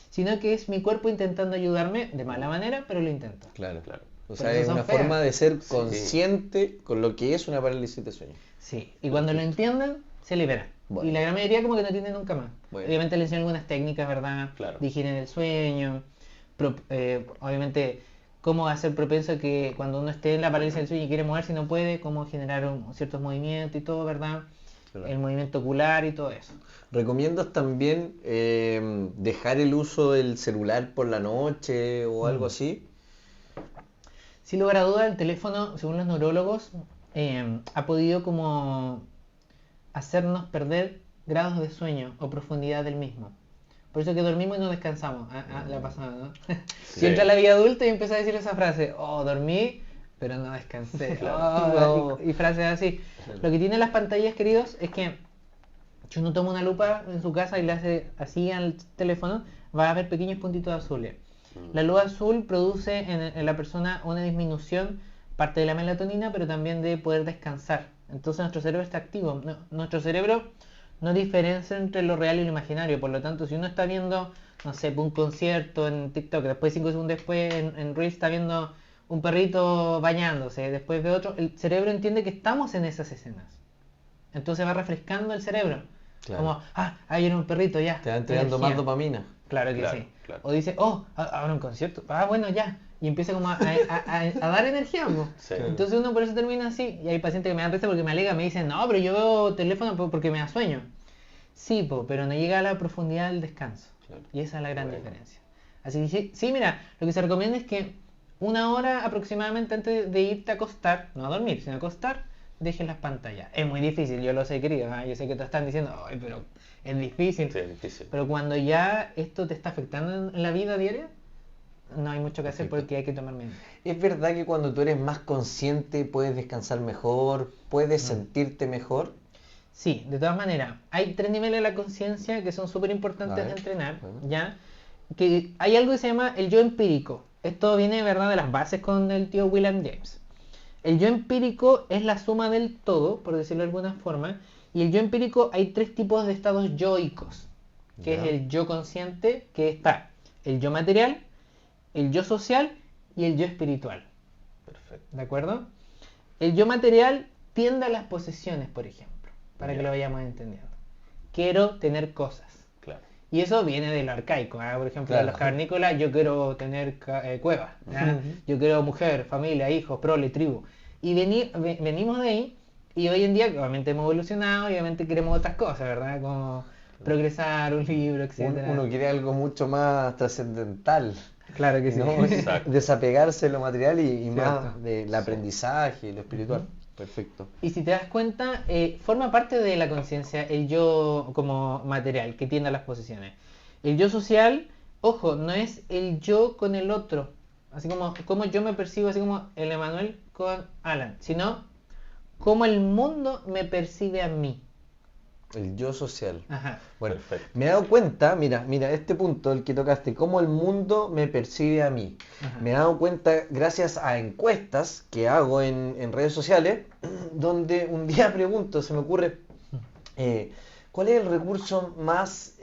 sino que es mi cuerpo intentando ayudarme de mala manera, pero lo intenta. Claro. Claro. O Por sea, eso es son una feas. forma de ser Sí. consciente con lo que es una parálisis de sueño. Sí, y cuando lo entienden, se liberan. Bueno. Y la gran mayoría como que no tiene nunca más. Bueno. Obviamente le enseñan algunas técnicas, ¿verdad? Claro. De higiene del sueño. Obviamente, cómo hacer propenso que cuando uno esté en la parálisis del sueño y quiere moverse y no puede, cómo generar ciertos movimientos y todo, ¿verdad? Claro. El movimiento ocular y todo eso. ¿Recomiendas también dejar el uso del celular por la noche o algo así? Sin lugar a duda, el teléfono, según los neurólogos, ha podido como hacernos perder grados de sueño o profundidad del mismo. Por eso que dormimos y no descansamos. La pasada, ¿no? Sí. Si entra a la vida adulta y empieza a decir esa frase, oh, dormí, pero no descansé. Claro. Oh, y frases así. Lo que tienen las pantallas, queridos, es que si uno toma una lupa en su casa y le hace así al teléfono, va a ver pequeños puntitos azules. La luz azul produce en la persona una disminución, parte de la melatonina, pero también de poder descansar. Entonces nuestro cerebro está activo. Nuestro cerebro no diferencia entre lo real y lo imaginario. Por lo tanto, si uno está viendo, no sé, un concierto en TikTok, después 5 segundos después en Reels está viendo un perrito bañándose, después ve otro, el cerebro entiende que estamos en esas escenas. Entonces va refrescando el cerebro. Claro. Como, ahí era un perrito, ya. Te va entregando energía. más dopamina. Claro que Claro, sí. claro. O dice, oh, ahora un concierto. Ah, bueno, ya. Y empieza como a dar energía, po. Sí. Entonces uno por eso termina así. Y hay pacientes que me dan risa porque me alegan, me dicen, no, pero yo veo teléfono porque me da sueño. Sí, pero no llega a la profundidad del descanso. Claro. Y esa es la gran Bueno. diferencia. Así que sí, mira, lo que se recomienda es que 1 hora aproximadamente antes de irte a acostar, no a dormir, sino a acostar, dejes las pantallas. Es muy difícil, yo lo sé, querido. Yo sé que te están diciendo, ay, pero es difícil. Sí, es difícil. Pero cuando ya esto te está afectando en la vida diaria, no hay mucho que hacer Perfecto. porque hay que tomar medidas. ¿Es verdad que cuando tú eres más consciente puedes descansar mejor, puedes sentirte mejor? Sí, de todas maneras, hay 3 niveles de la conciencia que son súper A importantes ver, de entrenar, bueno. ¿ya? Que hay algo que se llama el yo empírico. Esto viene, ¿verdad?, de las bases con el tío William James. El yo empírico es la suma del todo, por decirlo de alguna forma, y el yo empírico hay 3 tipos de estados yoicos, que Ya. es el yo consciente, que está el yo material, el yo social y el yo espiritual. Perfecto. ¿De acuerdo? El yo material tiende a las posesiones, por ejemplo, para Ya. que lo vayamos entendiendo. Quiero tener cosas. Claro. Y eso viene de lo arcaico. Por ejemplo, Claro. en los cavernícolas yo quiero tener cuevas. ¿ya? Ujú. Yo quiero mujer, familia, hijos, prole, tribu. Y venimos de ahí y hoy en día obviamente hemos evolucionado y obviamente queremos otras cosas, ¿verdad? Como progresar, un libro, etc. Uno quiere algo mucho más trascendental, Claro que sí. ¿no? Exacto. Desapegarse de lo material y Cierto. más del aprendizaje y lo espiritual. Perfecto. Y si te das cuenta, forma parte de la conciencia el yo como material que tiende a las posiciones. El yo social, ojo, no es el yo con el otro, así como yo me percibo, así como el Emanuel con Alan, sino cómo el mundo me percibe a mí. El yo social. Ajá. Bueno, Perfecto. me he dado cuenta, mira, este punto, el que tocaste, cómo el mundo me percibe a mí. Ajá. Me he dado cuenta gracias a encuestas que hago en redes sociales, donde un día pregunto, se me ocurre, ¿cuál es el recurso más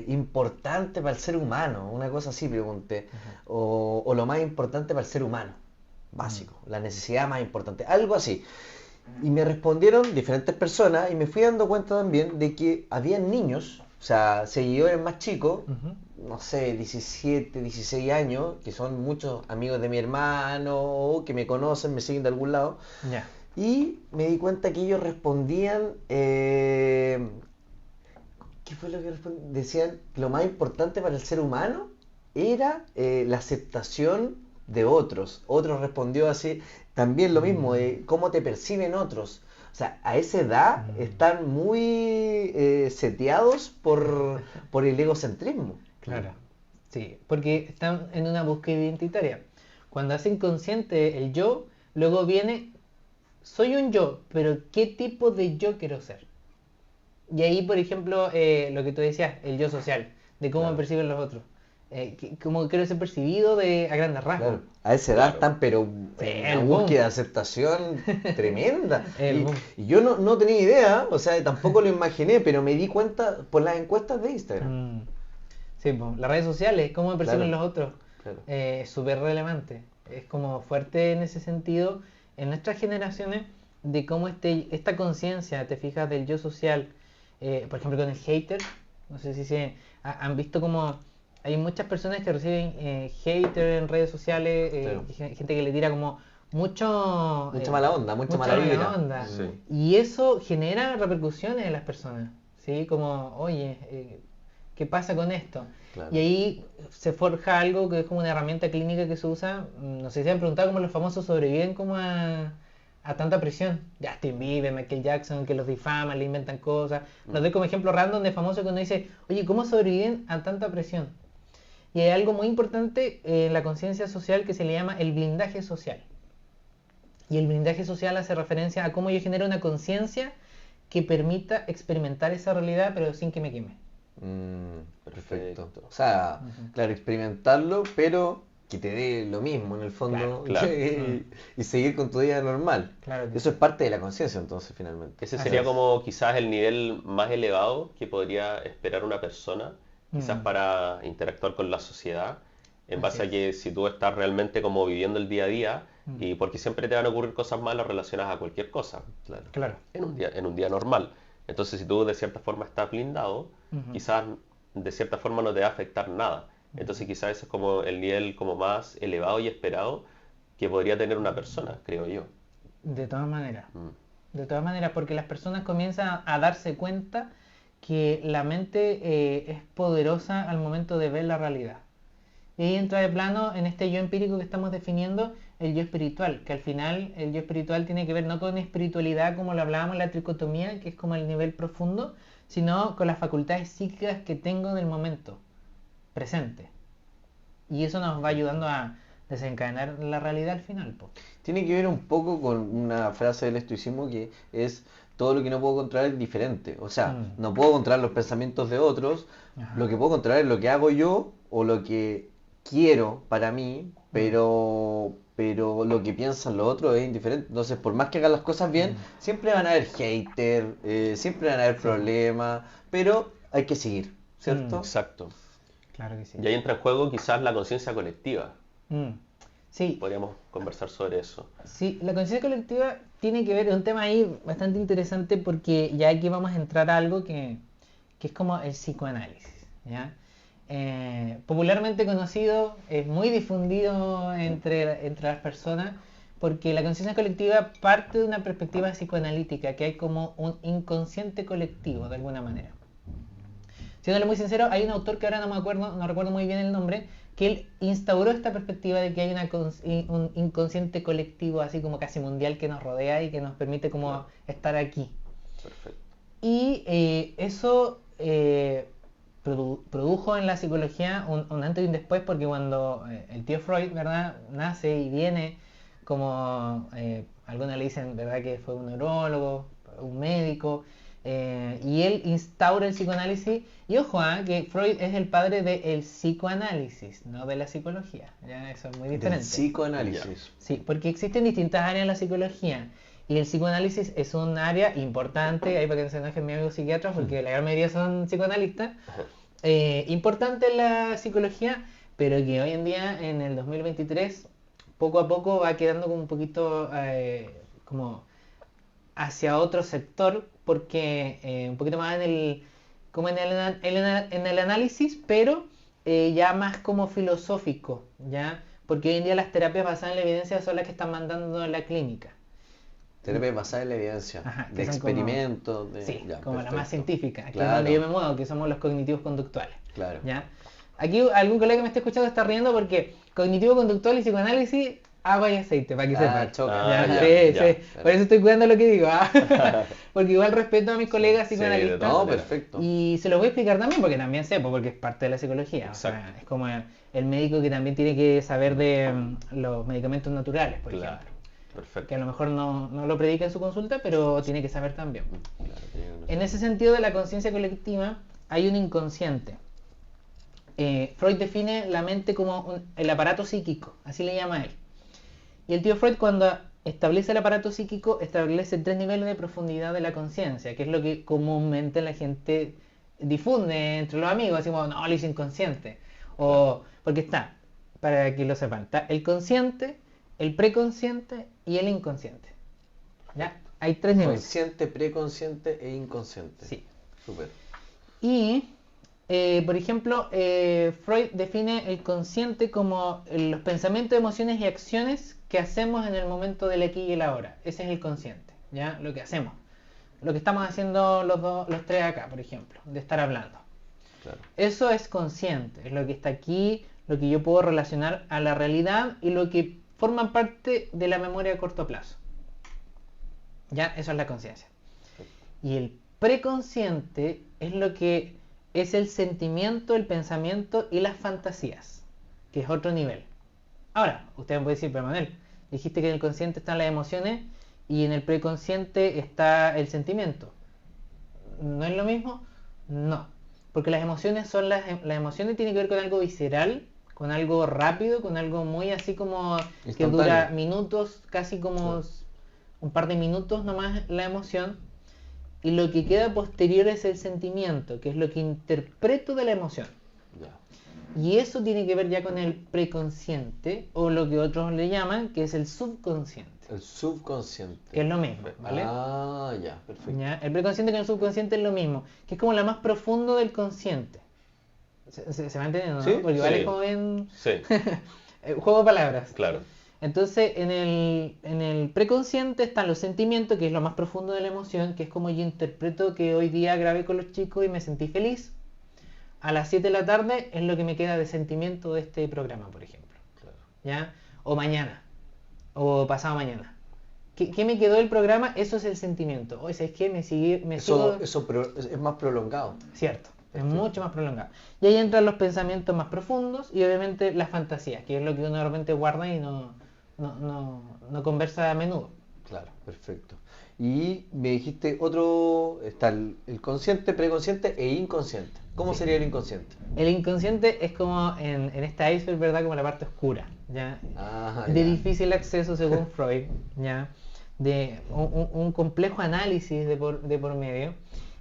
importante para el ser humano? Una cosa así pregunté. O lo más importante para el ser humano, básico, la necesidad más importante, algo así. Y me respondieron diferentes personas y me fui dando cuenta también de que habían niños, o sea, seguidores más chicos, no sé, 17, 16 años, que son muchos amigos de mi hermano, o que me conocen, me siguen de algún lado. Ya. Y me di cuenta que ellos respondían, ¿qué fue lo que respondían? Decían que lo más importante para el ser humano era la aceptación de otros. Otro respondió así, también lo mismo, de cómo te perciben otros. O sea, a esa edad están muy seteados por el egocentrismo. Claro. Sí, porque están en una búsqueda identitaria. Cuando hacen consciente el yo, luego viene, soy un yo, pero ¿qué tipo de yo quiero ser? Y ahí, por ejemplo, lo que tú decías, el yo social, de cómo me perciben los otros. Cómo quiero ser percibido a grandes rasgos. Claro, a esa edad Claro. están, pero Sí, en el una boom. búsqueda de aceptación tremenda. El Y, boom. y yo no tenía idea, o sea, tampoco lo imaginé, pero me di cuenta por las encuestas de Instagram. Sí, pues, las redes sociales, cómo me perciben Claro. los otros, Claro. es súper relevante. Es como fuerte en ese sentido en nuestras generaciones de cómo esta conciencia, te fijas, del yo social, por ejemplo con el hater, no sé si han visto como hay muchas personas que reciben hater en redes sociales, Claro. gente que le tira como mucha Mala onda, mucha mala vibra. onda. Sí. Y eso genera repercusiones en las personas, ¿sí? Como, oye, ¿qué pasa con esto? Claro. Y ahí se forja algo que es como una herramienta clínica que se usa, no sé si han preguntado cómo los famosos sobreviven como a tanta presión. Justin Bieber, Michael Jackson, que los difaman, le inventan cosas. Nos doy como ejemplo random de famosos que uno dice, oye, ¿cómo sobreviven a tanta presión? Y hay algo muy importante en la conciencia social que se le llama el blindaje social. Y el blindaje social hace referencia a cómo yo genero una conciencia que permita experimentar esa realidad pero sin que me queme. Perfecto. O sea, claro, experimentarlo, pero que te dé lo mismo en el fondo Claro. y seguir con tu vida normal. Claro que Eso es parte de la conciencia entonces finalmente. Ese Así sería es. como quizás el nivel más elevado que podría esperar una persona, quizás para interactuar con la sociedad, en base Así a que si tú estás realmente como viviendo el día a día, y porque siempre te van a ocurrir cosas malas relacionadas a cualquier cosa, Claro. en un día normal. Entonces, si tú de cierta forma estás blindado, quizás de cierta forma no te va a afectar nada. Entonces, quizás ese es como el nivel como más elevado y esperado que podría tener una persona, creo yo. De todas maneras. De todas maneras, porque las personas comienzan a darse cuenta que la mente es poderosa al momento de ver la realidad. Y ahí entra de plano en este yo empírico que estamos definiendo, el yo espiritual, que al final el yo espiritual tiene que ver no con espiritualidad como lo hablábamos en la tricotomía, que es como el nivel profundo, sino con las facultades psíquicas que tengo en el momento presente. Y eso nos va ayudando a desencadenar la realidad al final, po. Tiene que ver un poco con una frase del estoicismo que es todo lo que no puedo controlar es diferente. O sea, no puedo controlar los pensamientos de otros, lo que puedo controlar es lo que hago yo o lo que quiero para mí, pero lo que piensan los otros es indiferente. Entonces, por más que hagan las cosas bien, siempre van a haber haters, siempre van a haber problemas, pero hay que seguir, ¿cierto? Exacto. Claro que sí. Y ahí entra en juego quizás la conciencia colectiva. Sí, Podríamos conversar sobre eso. sí, la conciencia colectiva tiene que ver, es un tema ahí bastante interesante porque ya aquí vamos a entrar a algo que es como el psicoanálisis, ¿ya? Popularmente conocido, es muy difundido entre las personas porque la conciencia colectiva parte de una perspectiva psicoanalítica, que hay como un inconsciente colectivo de alguna manera. Siéndole muy sincero, hay un autor que ahora no recuerdo muy bien el nombre, que él instauró esta perspectiva de que hay un inconsciente colectivo, así como casi mundial, que nos rodea y que nos permite como estar aquí. Perfecto. Y eso produjo en la psicología un antes y un después, porque cuando el tío Freud, ¿verdad?, nace y viene como, algunos le dicen, ¿verdad?, que fue un neurólogo, un médico, y él instaura el psicoanálisis. Y ojo, que Freud es el padre del psicoanálisis, no de la psicología. ¿Ya? Eso es muy diferente. Del psicoanálisis. Sí, porque existen distintas áreas en la psicología. Y el psicoanálisis es un área importante, ahí para que no se enojen mis amigos psiquiatras, porque la gran mayoría son psicoanalistas, importante en la psicología, pero que hoy en día, en el 2023, poco a poco va quedando como un poquito como hacia otro sector, porque un poquito más en el análisis, pero ya más como filosófico, ¿ya? Porque hoy en día las terapias basadas en la evidencia son las que están mandando en la clínica. Terapia basada en la evidencia, Ajá, de experimentos. Sí, ya, como la más perfecto. científica, que es Claro. donde yo me muevo, que somos los cognitivos conductuales. Claro. ¿Ya? Aquí algún colega que me esté escuchando está riendo porque cognitivo conductual y psicoanálisis, agua y aceite, para que sepan. choca. Ya, ya, sí, ya. sí. Por eso estoy cuidando lo que digo. Porque igual respeto a mis colegas Sí, psicoanalistas. de todas No, maneras. perfecto. Y se los voy a explicar también porque también sé, porque es parte de la psicología. O sea, Exacto. es como el médico que también tiene que saber de los medicamentos naturales, por Claro. ejemplo. Perfecto. Que a lo mejor no lo predica en su consulta, pero tiene que saber también. Claro, tiene que En ese sentido de la conciencia colectiva hay un inconsciente. Freud define la mente como el aparato psíquico, así le llama él. Y el tío Freud, cuando establece el aparato psíquico, establece 3 niveles de profundidad de la conciencia, que es lo que comúnmente la gente difunde entre los amigos, decimos, no, lo hice inconsciente. O, porque está, para que lo sepan, está el consciente, el preconsciente y el inconsciente. ¿Ya? Hay 3 niveles. Consciente, preconsciente e inconsciente. Sí. Súper. Y, por ejemplo, Freud define el consciente como los pensamientos, emociones y acciones que hacemos en el momento del aquí y el ahora. Ese es el consciente, ¿ya? Lo que hacemos. Lo que estamos haciendo los tres acá, por ejemplo, de estar hablando. Claro. Eso es consciente, es lo que está aquí, lo que yo puedo relacionar a la realidad y lo que forma parte de la memoria a corto plazo. ¿Ya? Eso es la conciencia. Y el preconsciente es lo que es el sentimiento, el pensamiento y las fantasías, que es otro nivel. Ahora, usted me puede decir, pero Manuel, dijiste que en el consciente están las emociones y en el preconsciente está el sentimiento. ¿No es lo mismo? No. Porque las emociones son las emociones tienen que ver con algo visceral, con algo rápido, con algo muy así como que dura minutos, casi como un par de minutos nomás la emoción. Y lo que queda posterior es el sentimiento, que es lo que interpreto de la emoción. Ya. Y eso tiene que ver ya con el preconsciente, o lo que otros le llaman, que es el subconsciente, El subconsciente. que es lo mismo, ¿vale? Ah, ya, perfecto. ¿Ya? El preconsciente con el subconsciente es lo mismo, que es como lo más profundo del consciente. ¿Se va entendiendo, no? Sí, Porque igual sí. es como bien Sí, juego de palabras. claro. Entonces, en el preconsciente están los sentimientos, que es lo más profundo de la emoción, que es como yo interpreto que hoy día grabé con los chicos y me sentí feliz. A las 7 de la tarde es lo que me queda de sentimiento de este programa, por ejemplo. Claro. ¿Ya? O mañana, o pasado mañana. ¿Qué me quedó del programa? Eso es el sentimiento. Oye, ¿sabes qué? Me sigo... Eso es más prolongado. Cierto, es Perfecto. mucho más prolongado. Y ahí entran los pensamientos más profundos y obviamente las fantasías, que es lo que uno realmente guarda y no conversa a menudo. Claro, perfecto. Y me dijiste otro, está el consciente, preconsciente e inconsciente. ¿Cómo Sí. sería el inconsciente? El inconsciente es como en este iceberg, ¿verdad? Como la parte oscura, ¿ya? Ah, De ya. difícil acceso según Freud, ¿ya? De un complejo análisis de por medio.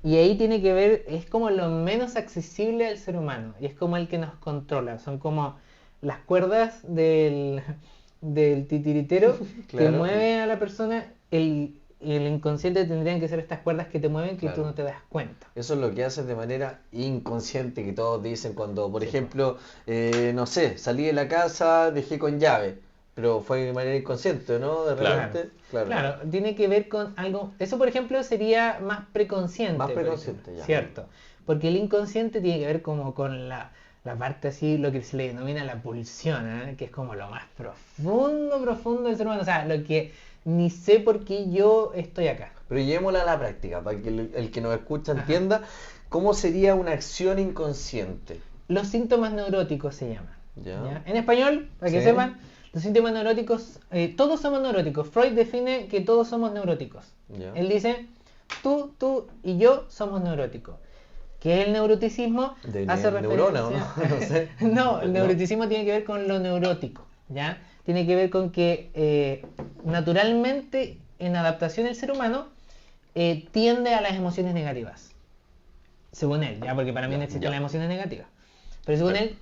Y ahí tiene que ver, es como lo menos accesible al ser humano. Y es como el que nos controla. Son como las cuerdas del titiritero que Claro. mueve a la persona. El inconsciente tendrían que ser estas cuerdas que te mueven que Claro. tú no te das cuenta. Eso es lo que haces de manera inconsciente, que todos dicen cuando, por ejemplo, no sé, salí de la casa, dejé con llave, pero fue de manera inconsciente, ¿no? De Claro. repente, Claro, tiene que ver con algo. Eso, por ejemplo, sería más preconsciente. Más por preconsciente, ejemplo, ya. Cierto. Porque el inconsciente tiene que ver como con la la parte así, lo que se le denomina la pulsión, ¿eh? Que es como lo más profundo del ser humano, o sea, lo que ni sé por qué yo estoy acá. Pero llevémosla a la práctica, para que el que nos escucha entienda cómo sería una acción inconsciente. Los síntomas neuróticos se llaman. Ya. ¿Ya? En español, para que Sí. sepan, los síntomas neuróticos, todos somos neuróticos. Freud define que todos somos neuróticos. Ya. Él dice, tú y yo somos neuróticos. ¿Qué es el neuroticismo? De Hace neurona, ¿o referencia... no? No sé. No, el No. neuroticismo tiene que ver con lo neurótico, ¿ya? Tiene que ver con que naturalmente en adaptación el ser humano tiende a las emociones negativas. Según él, ¿ya? Porque para mí no existen Ya. las emociones negativas. Pero según él,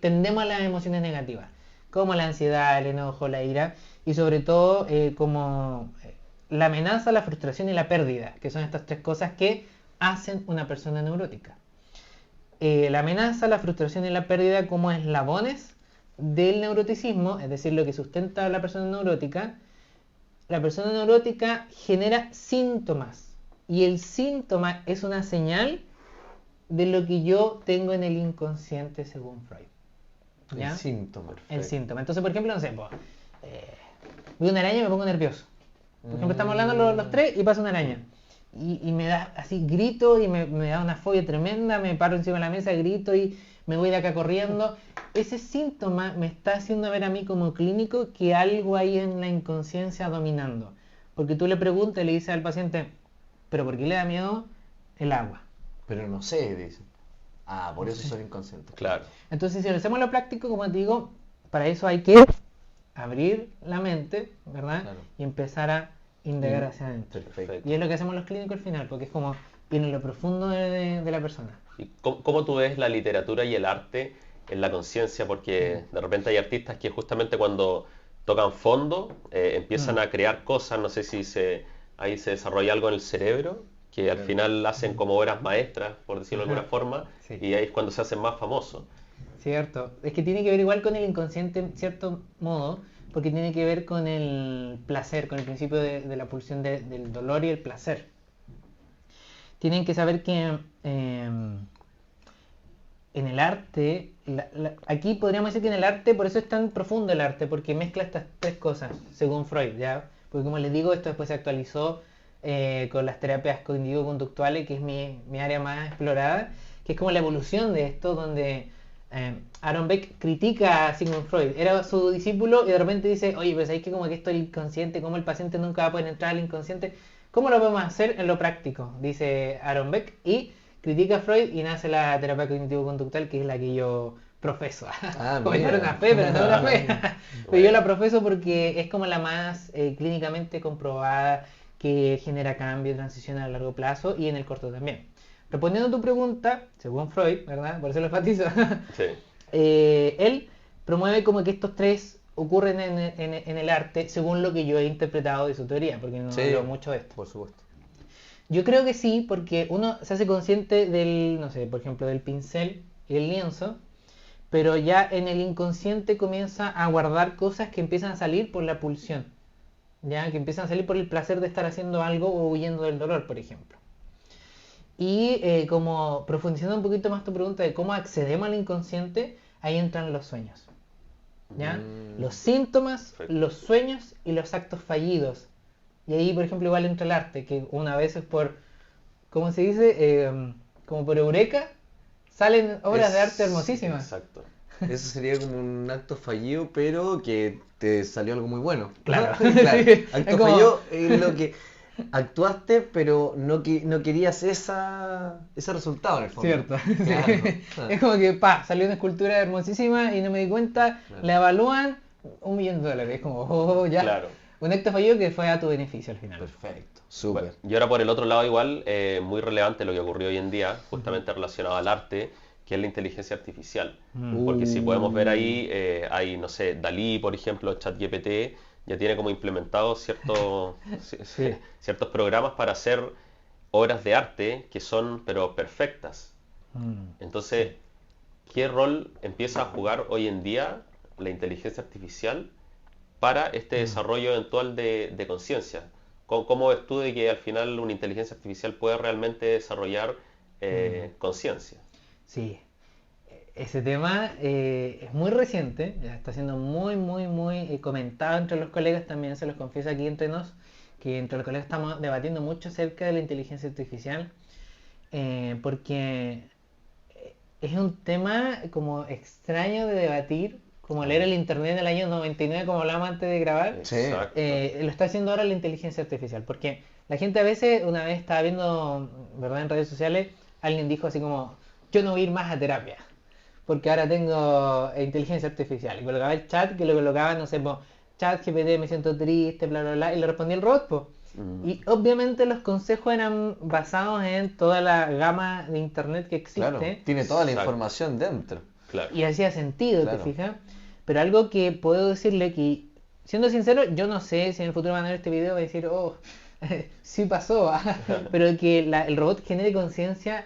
tendemos a las emociones negativas, como la ansiedad, el enojo, la ira, y sobre todo como la amenaza, la frustración y la pérdida, que son estas tres cosas que hacen una persona neurótica. La amenaza, la frustración y la pérdida como eslabones del neuroticismo, es decir, lo que sustenta a la persona neurótica genera síntomas, y el síntoma es una señal de lo que yo tengo en el inconsciente según Freud. ¿Ya? El síntoma. El síntoma. Entonces, por ejemplo, no sé, veo una araña y me pongo nervioso. Por ejemplo, estamos hablando los tres y pasa una araña. Y me da así, grito y me da una fobia tremenda, me paro encima de la mesa, grito y me voy de acá corriendo. Ese síntoma me está haciendo ver a mí como clínico que algo hay en la inconsciencia dominando. Porque tú le preguntas y le dices al paciente, ¿pero por qué le da miedo el agua? Pero no sé, dice. Ah, por eso son inconscientes. Claro. Entonces, si lo hacemos a lo práctico, como te digo, para eso hay que abrir la mente, ¿verdad? Claro. Y empezar a indagar hacia adentro. Perfecto. Y es lo que hacemos los clínicos al final, porque es como ir en lo profundo de la persona. ¿Y cómo tú ves la literatura y el arte en la conciencia? Porque de repente hay artistas que justamente cuando tocan fondo empiezan a crear cosas, no sé si ahí se desarrolla algo en el cerebro, que al final hacen como obras maestras, por decirlo de alguna forma, Sí. y ahí es cuando se hacen más famosos. Cierto. Es que tiene que ver igual con el inconsciente en cierto modo, porque tiene que ver con el placer, con el principio de la pulsión del dolor y el placer. Tienen que saber que en el arte, aquí podríamos decir que en el arte, por eso es tan profundo el arte, porque mezcla estas tres cosas, según Freud, ¿ya? Porque como les digo, esto después se actualizó con las terapias cognitivo-conductuales, que es mi área más explorada, que es como la evolución de esto, donde Aaron Beck critica a Sigmund Freud, era su discípulo y de repente dice, oye, pues hay que como que esto es el inconsciente, como el paciente nunca va a poder entrar al inconsciente, ¿cómo lo podemos hacer en lo práctico? Dice Aaron Beck, y critica a Freud y nace la terapia cognitivo-conductual, que es la que yo profeso. Como si fuera una fe, pero no una fe. Pero yo la profeso porque es como la más clínicamente comprobada, que genera cambio y transición a largo plazo y en el corto también. Respondiendo a tu pregunta, según Freud, ¿verdad? Por eso lo enfatizo. Sí. Él promueve como que estos tres ocurren en el arte según lo que yo he interpretado de su teoría, porque no hablo mucho de esto. Por supuesto. Yo creo que sí, porque uno se hace consciente del, no sé, por ejemplo, del pincel y el lienzo, pero ya en el inconsciente comienza a guardar cosas que empiezan a salir por la pulsión, ya que empiezan a salir por el placer de estar haciendo algo o huyendo del dolor, por ejemplo. Y como profundizando un poquito más tu pregunta de cómo accedemos al inconsciente, ahí entran los sueños, ¿ya? Los síntomas, los sueños y los actos fallidos. Y ahí, por ejemplo, igual entra el arte, que una vez es por, ¿cómo se dice? Como por eureka, salen obras de arte hermosísimas. Exacto. Eso sería como un acto fallido, pero que te salió algo muy bueno. Claro. Claro. Sí. Acto Es como- fallido es lo que actuaste, pero no querías ese resultado en el fondo. Cierto. Claro. Sí. Es como que, salió una escultura hermosísima y no me di cuenta, Claro. la evalúan $1.000.000. Es como, ya. Claro. Un acto fallido que fue a tu beneficio al final. Perfecto. Súper. Bueno, y ahora por el otro lado igual, muy relevante lo que ocurrió hoy en día, justamente relacionado al arte, que es la inteligencia artificial. Porque si podemos ver ahí, hay, no sé, Dalí, por ejemplo, ChatGPT, ya tiene como implementado ciertos programas para hacer obras de arte que son, pero perfectas. Entonces, ¿qué rol empieza a jugar hoy en día la inteligencia artificial para este desarrollo eventual de conciencia? ¿Cómo ves tú de que al final una inteligencia artificial puede realmente desarrollar conciencia? Sí. ese tema es muy reciente, ya está siendo muy comentado entre los colegas, también se los confieso aquí entre nos, que entre los colegas estamos debatiendo mucho acerca de la inteligencia artificial, porque es un tema como extraño de debatir, como leer el internet del año 99, como hablábamos antes de grabar. Sí. Exacto. Lo está haciendo ahora la inteligencia artificial, porque la gente a veces, una vez estaba viendo, ¿verdad?, en redes sociales, alguien dijo así como, yo no voy a ir más a terapia, porque ahora tengo inteligencia artificial. Y colocaba el chat, que lo colocaba, no sé, chat GPT, me siento triste, bla, bla, bla, y le respondía el robot, po. Y obviamente los consejos eran basados en toda la gama de internet que existe. Claro, tiene toda la Exacto. información dentro. Claro. Y hacía sentido, Claro. ¿te fijas? Pero algo que puedo decirle que, siendo sincero, yo no sé si en el futuro van a ver este video y van a decir, oh, sí pasó, pero que el robot genere conciencia,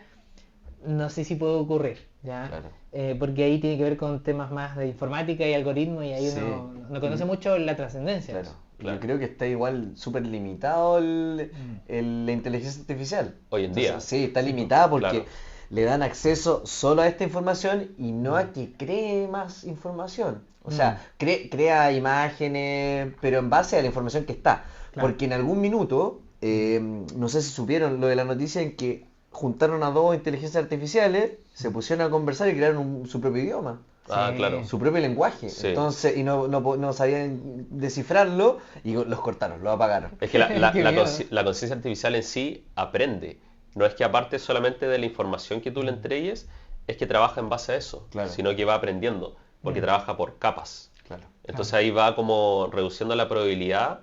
no sé si puede ocurrir, ¿ya? Claro. Porque ahí tiene que ver con temas más de informática y algoritmos y ahí Sí. uno no conoce mucho la trascendencia. de Claro. eso. Claro. Yo creo que está igual súper limitado la inteligencia artificial. Hoy en día. Sí, está limitada porque Claro. le dan acceso solo a esta información y no a que cree más información. O sea, crea imágenes, pero en base a la información que está. Claro. Porque en algún minuto, no sé si supieron lo de la noticia en que juntaron a dos inteligencias artificiales, se pusieron a conversar y crearon su propio idioma. Ah, Sí. claro. Su propio lenguaje. Sí. Entonces, y no sabían descifrarlo y los cortaron, los apagaron. Es que la Qué miedo. la conciencia artificial en sí aprende. No es que aparte solamente de la información que tú le entregues, es que trabaja en base a eso, Claro. sino que va aprendiendo, porque trabaja por capas. Claro. Entonces ahí va como reduciendo la probabilidad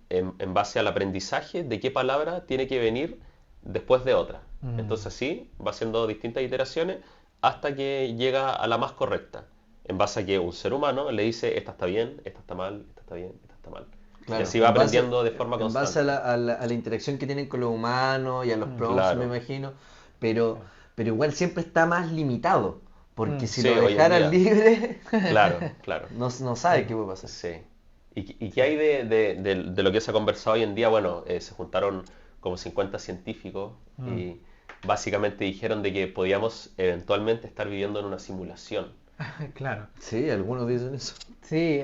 en base al aprendizaje de qué palabra tiene que venir después de otra. Entonces así va haciendo distintas iteraciones hasta que llega a la más correcta, en base a que un ser humano le dice, esta está bien, esta está mal, esta está bien, esta está mal. Claro, Y así va en base- aprendiendo de forma En constante. base a la interacción que tienen con los humanos y a los prompts, Claro. me imagino. Pero igual siempre está más limitado. Porque si Sí, lo hoy en dejaran día. libre, Claro, claro. no sabe qué puede pasar. Sí. ¿Y qué hay de lo que se ha conversado hoy en día? Bueno, se juntaron como 50 científicos y básicamente dijeron de que podíamos eventualmente estar viviendo en una simulación. Claro. Sí, algunos dicen eso. Sí,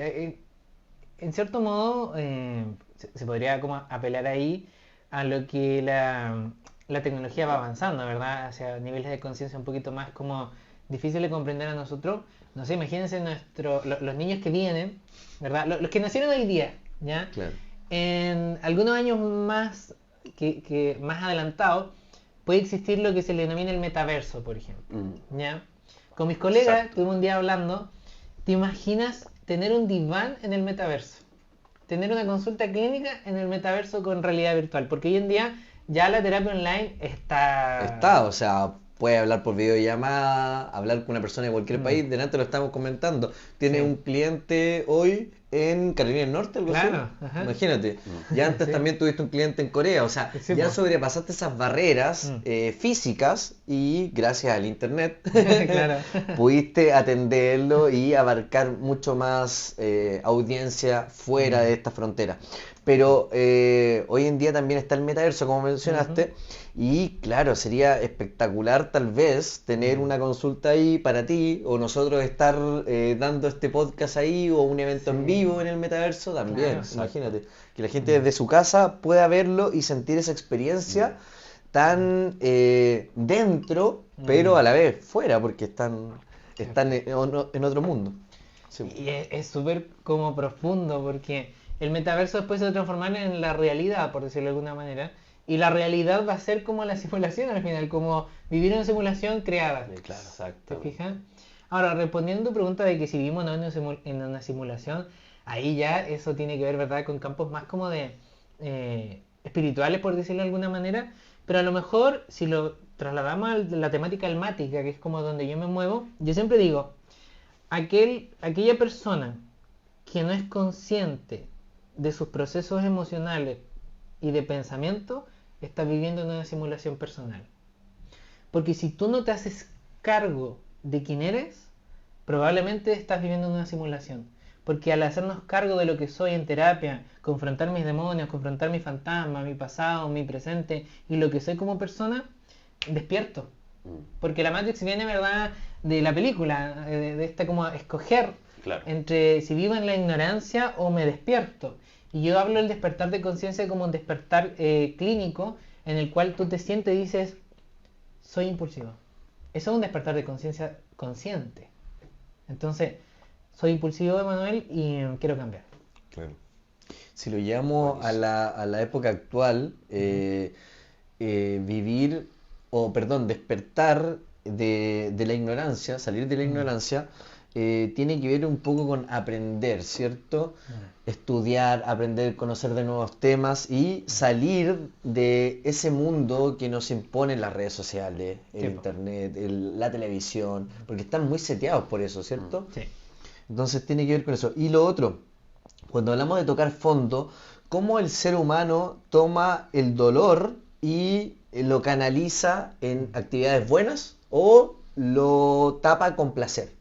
en cierto modo se podría como apelar ahí a lo que la tecnología va avanzando, ¿verdad? Hacia niveles de conciencia un poquito más como difíciles de comprender a nosotros. No sé, imagínense los niños que vienen, ¿verdad? Los que nacieron hoy día, ¿ya? Claro. En algunos años más que más adelantados puede existir lo que se le denomina el metaverso, por ejemplo, ¿ya? Con mis colegas Exacto. estuvimos un día hablando. ¿Te imaginas tener un diván en el metaverso? Tener una consulta clínica en el metaverso con realidad virtual. Porque hoy en día ya la terapia online está... O sea, puede hablar por videollamada, hablar con una persona de cualquier país. Delante lo estamos comentando. Tiene Sí. un cliente hoy en Carolina del Norte, algo así. Claro, ajá. Imagínate. Y antes Sí. también tuviste un cliente en Corea. O sea, Sí, ya po. sobrepasaste esas barreras físicas y gracias al internet Claro. pudiste atenderlo y abarcar mucho más audiencia fuera de esta frontera. Pero hoy en día también está el metaverso, como mencionaste, y claro, sería espectacular tal vez tener una consulta ahí para ti, o nosotros estar dando este podcast ahí, o un evento en vivo en el metaverso también. Claro. Imagínate, que la gente desde su casa pueda verlo y sentir esa experiencia tan dentro, pero a la vez fuera, porque están en otro mundo. Sí. Y es súper como profundo porque el metaverso después se va a transformar en la realidad, por decirlo de alguna manera. Y la realidad va a ser como la simulación al final, como vivir en una simulación creada. Claro. ¿Te Exacto. fijas? Ahora, respondiendo a tu pregunta de que si vivimos o no en una simulación, ahí ya eso tiene que ver, ¿verdad?, con campos más como de espirituales, por decirlo de alguna manera. Pero a lo mejor, si lo trasladamos a la temática almática, que es como donde yo me muevo, yo siempre digo, aquella persona que no es consciente de sus procesos emocionales y de pensamiento, está viviendo en una simulación personal. Porque si tú no te haces cargo de quién eres, probablemente estás viviendo en una simulación. Porque al hacernos cargo de lo que soy en terapia, confrontar mis demonios, confrontar mi fantasma, mi pasado, mi presente y lo que soy como persona, despierto. Porque la Matrix viene, ¿verdad?, de la película, de esta como escoger Claro. entre si vivo en la ignorancia o me despierto. Y yo hablo del despertar de conciencia como un despertar clínico en el cual tú te sientes y dices, soy impulsivo. Eso es un despertar de conciencia consciente. Entonces, soy impulsivo, Emanuel, y quiero cambiar. Claro. Si lo llevamos a la época actual, vivir, o perdón, despertar de la ignorancia, salir de la ignorancia, tiene que ver un poco con aprender, ¿cierto? Estudiar, aprender, conocer de nuevos temas y salir de ese mundo que nos imponen las redes sociales, el Sí, po. internet, la televisión, porque están muy seteados por eso, ¿cierto? Sí. Entonces tiene que ver con eso. Y lo otro, cuando hablamos de tocar fondo, cómo el ser humano toma el dolor y lo canaliza en actividades buenas o lo tapa con placer.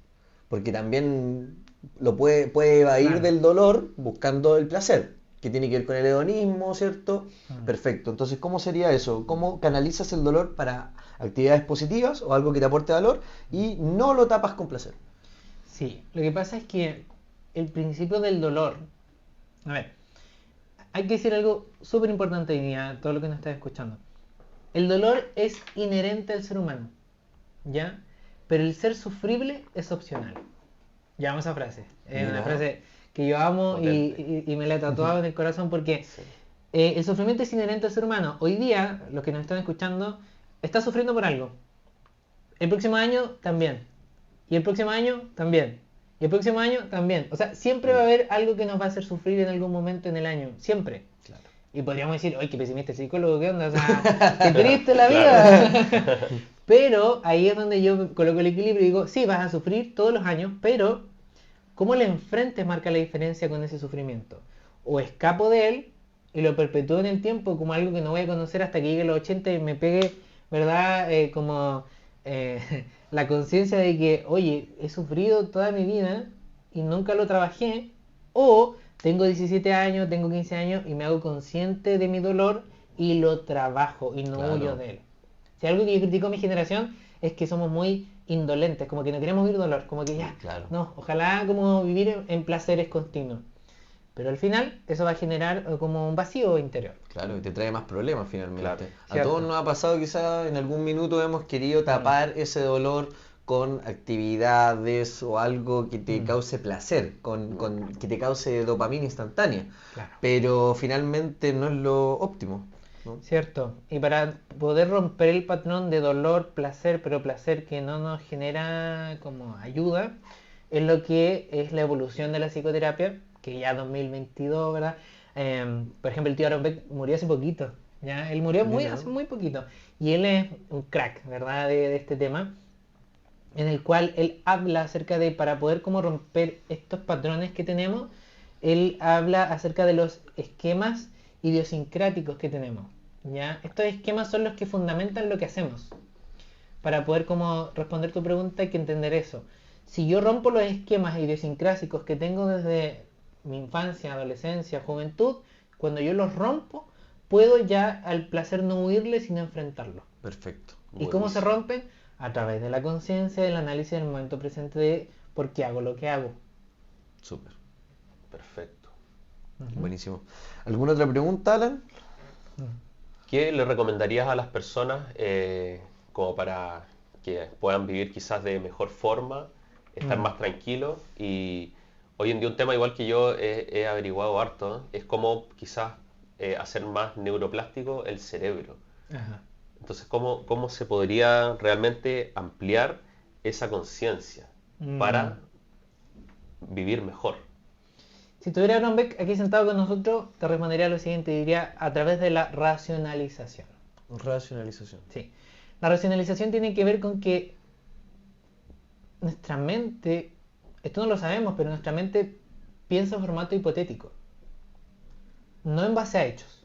Porque también lo puede evadir Claro. del dolor buscando el placer, que tiene que ver con el hedonismo, ¿cierto? Mm. Perfecto. Entonces, ¿cómo sería eso? ¿Cómo canalizas el dolor para actividades positivas o algo que te aporte valor y no lo tapas con placer? Sí, lo que pasa es que el principio del dolor, a ver, hay que decir algo súper importante hoy día a todo lo que nos está escuchando. El dolor es inherente al ser humano, ¿ya? Pero el ser sufrible es opcional. Ya, esa frase. Es una Ya. frase que yo amo y me la he tatuado en el corazón porque Sí. el sufrimiento es inherente al ser humano. Hoy día, los que nos están escuchando, está sufriendo por algo. El próximo año también. Y el próximo año también. Y el próximo año también. O sea, siempre va a haber algo que nos va a hacer sufrir en algún momento en el año. Siempre. Claro. Y podríamos decir, ¡ay, qué pesimista el psicólogo! ¿Qué onda? O sea, qué triste la vida. Pero ahí es donde yo coloco el equilibrio y digo, sí, vas a sufrir todos los años, pero cómo le enfrentes marca la diferencia con ese sufrimiento. O escapo de él y lo perpetúo en el tiempo como algo que no voy a conocer hasta que llegue a los 80 y me pegue, ¿verdad? La conciencia de que, oye, he sufrido toda mi vida y nunca lo trabajé. O tengo 17 años, tengo 15 años y me hago consciente de mi dolor y lo trabajo y no Claro. huyo de él. Si algo que yo critico a mi generación es que somos muy indolentes, como que no queremos vivir dolor, como que ya, Claro. no, ojalá como vivir en placeres continuos. Pero al final eso va a generar como un vacío interior. Claro, y te trae más problemas finalmente. Claro. A Cierto. todos nos ha pasado, quizás en algún minuto hemos querido tapar ese dolor con actividades o algo que te cause placer, que te cause dopamina instantánea. Claro. Pero finalmente no es lo óptimo, ¿no? Cierto. Y para poder romper el patrón de dolor, placer, pero placer que no nos genera como ayuda, es lo que es la evolución de la psicoterapia, que ya 2022, ¿verdad? Por ejemplo, el tío Aaron Beck murió hace poquito, ¿ya? Él murió Mira. hace muy poquito. Y él es un crack, ¿verdad? De este tema, en el cual él habla acerca de, para poder como romper estos patrones que tenemos, él habla acerca de los esquemas idiosincráticos que tenemos, ¿ya? Estos esquemas son los que fundamentan lo que hacemos. Para poder como responder tu pregunta hay que entender eso. Si yo rompo los esquemas idiosincrásicos que tengo desde mi infancia, adolescencia, juventud, cuando yo los rompo, puedo ya al placer no huirle, sino enfrentarlo. Perfecto. ¿Y cómo se rompen? A través de la conciencia, del análisis del momento presente de por qué hago lo que hago. Súper. Perfecto. Buenísimo. ¿Alguna otra pregunta, Alan? ¿Qué le recomendarías a las personas como para que puedan vivir quizás de mejor forma, estar más tranquilos? Y hoy en día un tema igual que yo he averiguado harto, es cómo quizás hacer más neuroplástico el cerebro. Ajá. Entonces, ¿cómo se podría realmente ampliar esa conciencia para vivir mejor? Si tuviera Aaron Beck aquí sentado con nosotros, te respondería lo siguiente, diría a través de la racionalización. Racionalización. Sí. La racionalización tiene que ver con que nuestra mente, esto no lo sabemos, pero nuestra mente piensa en formato hipotético, no en base a hechos.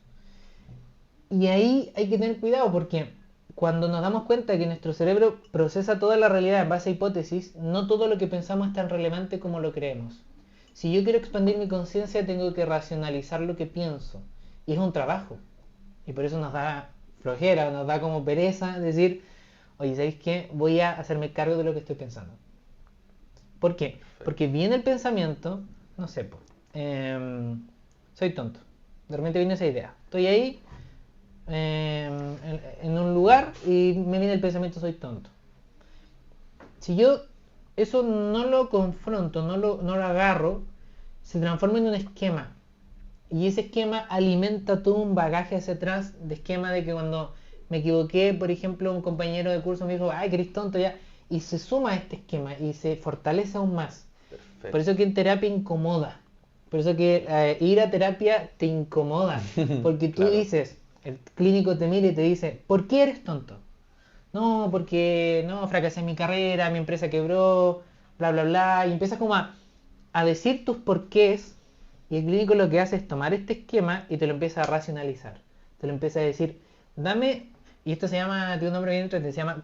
Y ahí hay que tener cuidado porque cuando nos damos cuenta que nuestro cerebro procesa toda la realidad en base a hipótesis, no todo lo que pensamos es tan relevante como lo creemos. Si yo quiero expandir mi conciencia, tengo que racionalizar lo que pienso. Y es un trabajo. Y por eso nos da flojera, nos da como pereza decir, oye, ¿sabéis qué? Voy a hacerme cargo de lo que estoy pensando. ¿Por qué? Porque viene el pensamiento, no sé, soy tonto. De repente viene esa idea. Estoy ahí, en un lugar, y me viene el pensamiento, soy tonto. Si yo eso no lo confronto, no lo agarro, se transforma en un esquema. Y ese esquema alimenta todo un bagaje hacia atrás de esquema de que cuando me equivoqué, por ejemplo, un compañero de curso me dijo, ay, que eres tonto ya. Y se suma a este esquema y se fortalece aún más. Perfecto. Por eso que en terapia incomoda. Por eso que ir a terapia te incomoda. Porque tú Claro. dices, el clínico te mira y te dice, ¿por qué eres tonto? No, porque no, fracasé en mi carrera, mi empresa quebró, bla, bla, bla. Y empiezas como a decir tus porqués. Y el clínico lo que hace es tomar este esquema y te lo empieza a racionalizar. Te lo empieza a decir, dame, y esto se llama, tiene un nombre bien interesante, se llama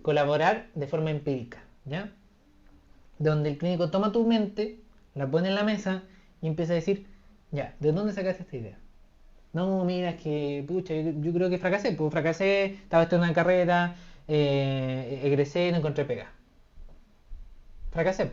colaborar de forma empírica, ¿ya? Donde el clínico toma tu mente, la pone en la mesa y empieza a decir, ya, ¿de dónde sacaste esta idea? No, mira, es que, pucha, yo creo que fracasé, pues fracasé, estaba estudiando una carrera, egresé y no encontré pega. Fracasé.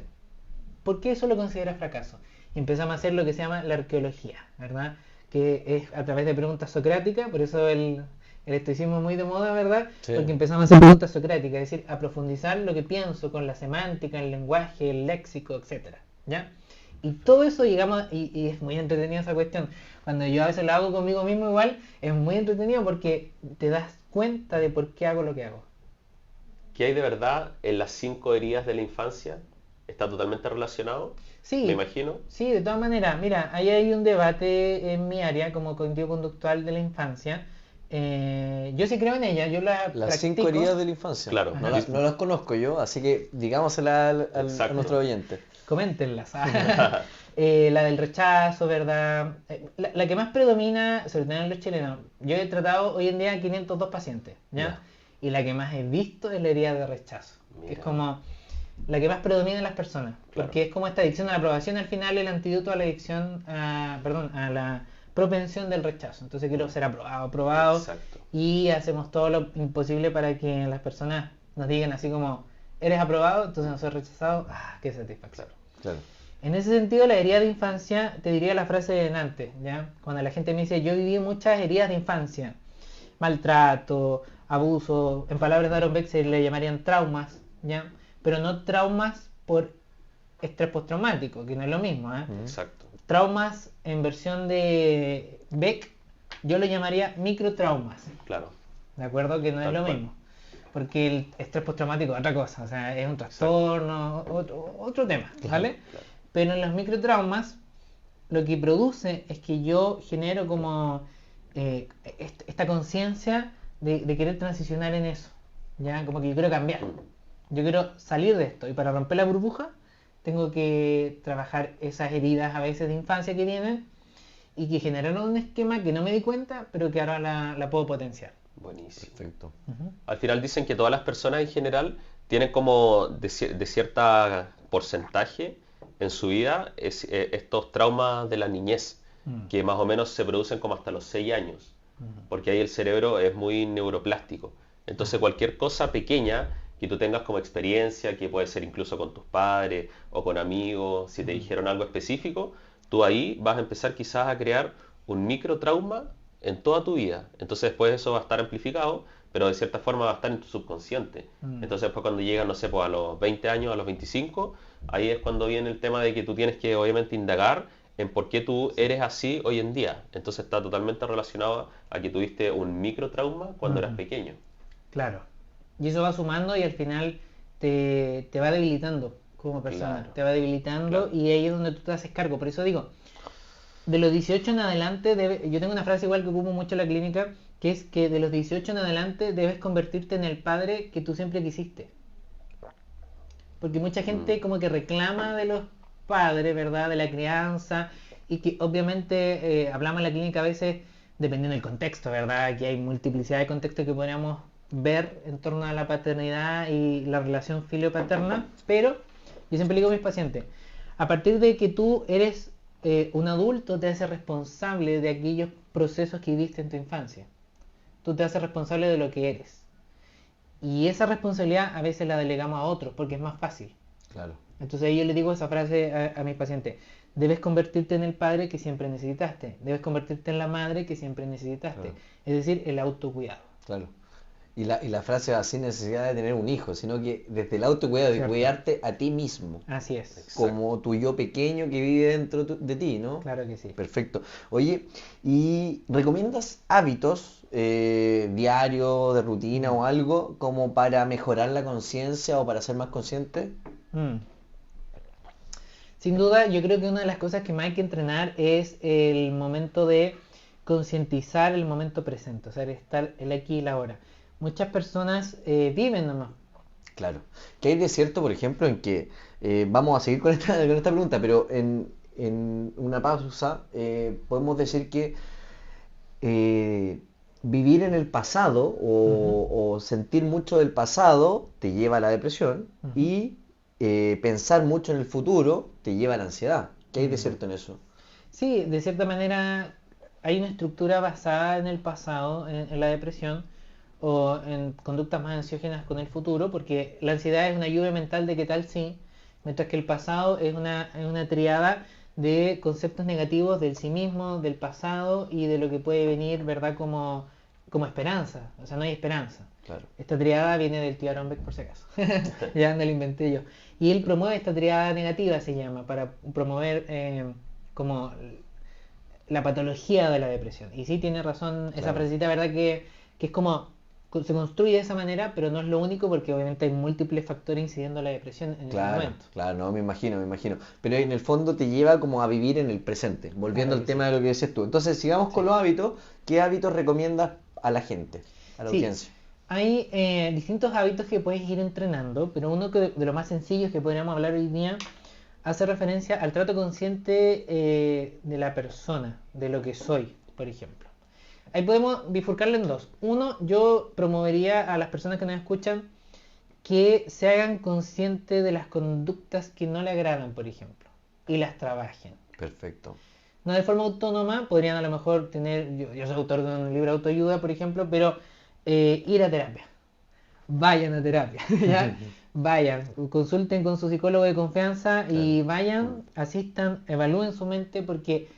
¿Por qué eso lo consideras fracaso? Y empezamos a hacer lo que se llama la arqueología, ¿verdad? Que es a través de preguntas socráticas, por eso el estoicismo es muy de moda, ¿verdad? Sí. Porque empezamos a hacer preguntas socráticas, es decir, a profundizar lo que pienso con la semántica, el lenguaje, el léxico, etcétera, ¿ya? Y todo eso llegamos, y es muy entretenida esa cuestión. Cuando yo a veces lo hago conmigo mismo igual, es muy entretenido porque te das cuenta de por qué hago lo que hago. ¿Qué hay de verdad en las 5 heridas de la infancia? ¿Está totalmente relacionado? Sí, Me imagino. sí, de todas maneras. Mira, ahí hay un debate en mi área como cognitivo-conductual de la infancia. Yo sí creo en ella, yo la Las practico. 5 heridas de la infancia. Claro. No, no las conozco yo, así que digámosela a Exacto. nuestro oyente. Coméntenlas. La del rechazo, ¿verdad? La que más predomina, sobre todo en los chilenos, yo he tratado hoy en día 502 pacientes, ¿ya? Ya. Y la que más he visto es la herida de rechazo, que es Mira. como la que más predomina en las personas, Claro. porque es como esta adicción a la aprobación, al final el antídoto a la adicción, a la propensión del rechazo. Entonces quiero ser aprobado, Exacto. y hacemos todo lo imposible para que las personas nos digan así como, eres aprobado, entonces no soy rechazado, qué satisfacción. Claro. En ese sentido, la herida de infancia, te diría la frase de antes, ¿ya? Cuando la gente me dice, yo viví muchas heridas de infancia, maltrato, abuso, en palabras de Aaron Beck se le llamarían traumas, ¿ya? Pero no traumas por estrés postraumático, que no es lo mismo, ¿eh? Exacto. Traumas en versión de Beck, yo lo llamaría microtraumas, Claro. ¿de acuerdo? Que no es Tal lo cual. mismo. Porque el estrés postraumático es otra cosa, o sea, es un trastorno, otro tema, ¿vale? Claro. Pero en los microtraumas, lo que produce es que yo genero como esta conciencia de querer transicionar en eso, ¿ya? Como que yo quiero cambiar, yo quiero salir de esto, y para romper la burbuja tengo que trabajar esas heridas a veces de infancia que vienen y que generaron un esquema que no me di cuenta, pero que ahora la puedo potenciar. Buenísimo. Perfecto. Al final dicen que todas las personas en general tienen como de cierta porcentaje en su vida estos traumas de la niñez, que más o menos se producen como hasta los 6 años, porque ahí el cerebro es muy neuroplástico. Entonces cualquier cosa pequeña que tú tengas como experiencia, que puede ser incluso con tus padres o con amigos, si te dijeron algo específico, tú ahí vas a empezar quizás a crear un microtrauma en toda tu vida. Entonces después eso va a estar amplificado, pero de cierta forma va a estar en tu subconsciente. Entonces después cuando llegas, no sé, pues a los 20 años, a los 25, ahí es cuando viene el tema de que tú tienes que obviamente indagar en por qué tú eres así hoy en día. Entonces está totalmente relacionado a que tuviste un microtrauma cuando eras pequeño. Claro. Y eso va sumando y al final te va debilitando como persona. Claro. Te va debilitando, Claro. y ahí es donde tú te haces cargo. Por eso digo, de los 18 en adelante, yo tengo una frase igual que ocupo mucho en la clínica, que es que de los 18 en adelante debes convertirte en el padre que tú siempre quisiste. Porque mucha gente como que reclama de los padres, ¿verdad? De la crianza, y que obviamente hablamos en la clínica a veces, dependiendo del contexto, ¿verdad? Que hay multiplicidad de contextos que podríamos ver en torno a la paternidad y la relación filio-paterna, pero yo siempre digo a mis pacientes, a partir de que tú eres un adulto, te haces responsable de aquellos procesos que viviste en tu infancia. Tú te haces responsable de lo que eres. Y esa responsabilidad a veces la delegamos a otros porque es más fácil. Claro. Entonces yo le digo esa frase a mis pacientes. Debes convertirte en el padre que siempre necesitaste. Debes convertirte en la madre que siempre necesitaste. Claro. Es decir, el autocuidado. Claro. Y la frase va sin necesidad de tener un hijo, sino que desde el autocuidado, de Cierto. cuidarte a ti mismo. Así es. Exacto. Como tu yo pequeño que vive dentro de ti, ¿no? Claro que sí. Perfecto. Oye, ¿y recomiendas hábitos diarios, de rutina o algo como para mejorar la conciencia o para ser más consciente? Mm. Sin duda, yo creo que una de las cosas que más hay que entrenar es el momento de concientizar el momento presente, o sea, estar el aquí y la ahora. Muchas personas viven nomás. Claro. ¿Qué hay de cierto, por ejemplo, en que vamos a seguir con esta pregunta, pero en una pausa podemos decir que vivir en el pasado o sentir mucho del pasado te lleva a la depresión y pensar mucho en el futuro te lleva a la ansiedad? ¿Qué hay de cierto en eso? Sí, de cierta manera hay una estructura basada en el pasado, en la depresión, o en conductas más ansiógenas con el futuro, porque la ansiedad es una lluvia mental de qué tal sí, mientras que el pasado es una triada de conceptos negativos del sí mismo, del pasado y de lo que puede venir, ¿verdad? Como esperanza, o sea, no hay esperanza. Claro. Esta triada viene del tío Aaron Beck, por si acaso. Ya no la inventé yo. Y él promueve esta triada negativa, se llama, para promover como la patología de la depresión. Y sí tiene razón esa Claro. frasecita, ¿verdad? Que es como se construye de esa manera, pero no es lo único porque obviamente hay múltiples factores incidiendo en la depresión en ese Claro, momento. claro, no, me imagino. Pero en el fondo te lleva como a vivir en el presente, volviendo Claro al que tema de lo que decías tú. Entonces, sigamos con los hábitos. ¿Qué hábitos recomiendas a la gente, a la Sí, audiencia? hay distintos hábitos que puedes ir entrenando, pero uno de los más sencillos que podríamos hablar hoy día hace referencia al trato consciente de la persona, de lo que soy, por ejemplo. Ahí podemos bifurcarlo en dos. Uno, yo promovería a las personas que nos escuchan que se hagan conscientes de las conductas que no le agradan, por ejemplo, y las trabajen. Perfecto. No de forma autónoma, podrían a lo mejor tener, yo soy autor de un libro de autoayuda, por ejemplo, pero ir a terapia. Vayan a terapia, ¿ya? Vayan, consulten con su psicólogo de confianza y vayan, asistan, evalúen su mente, porque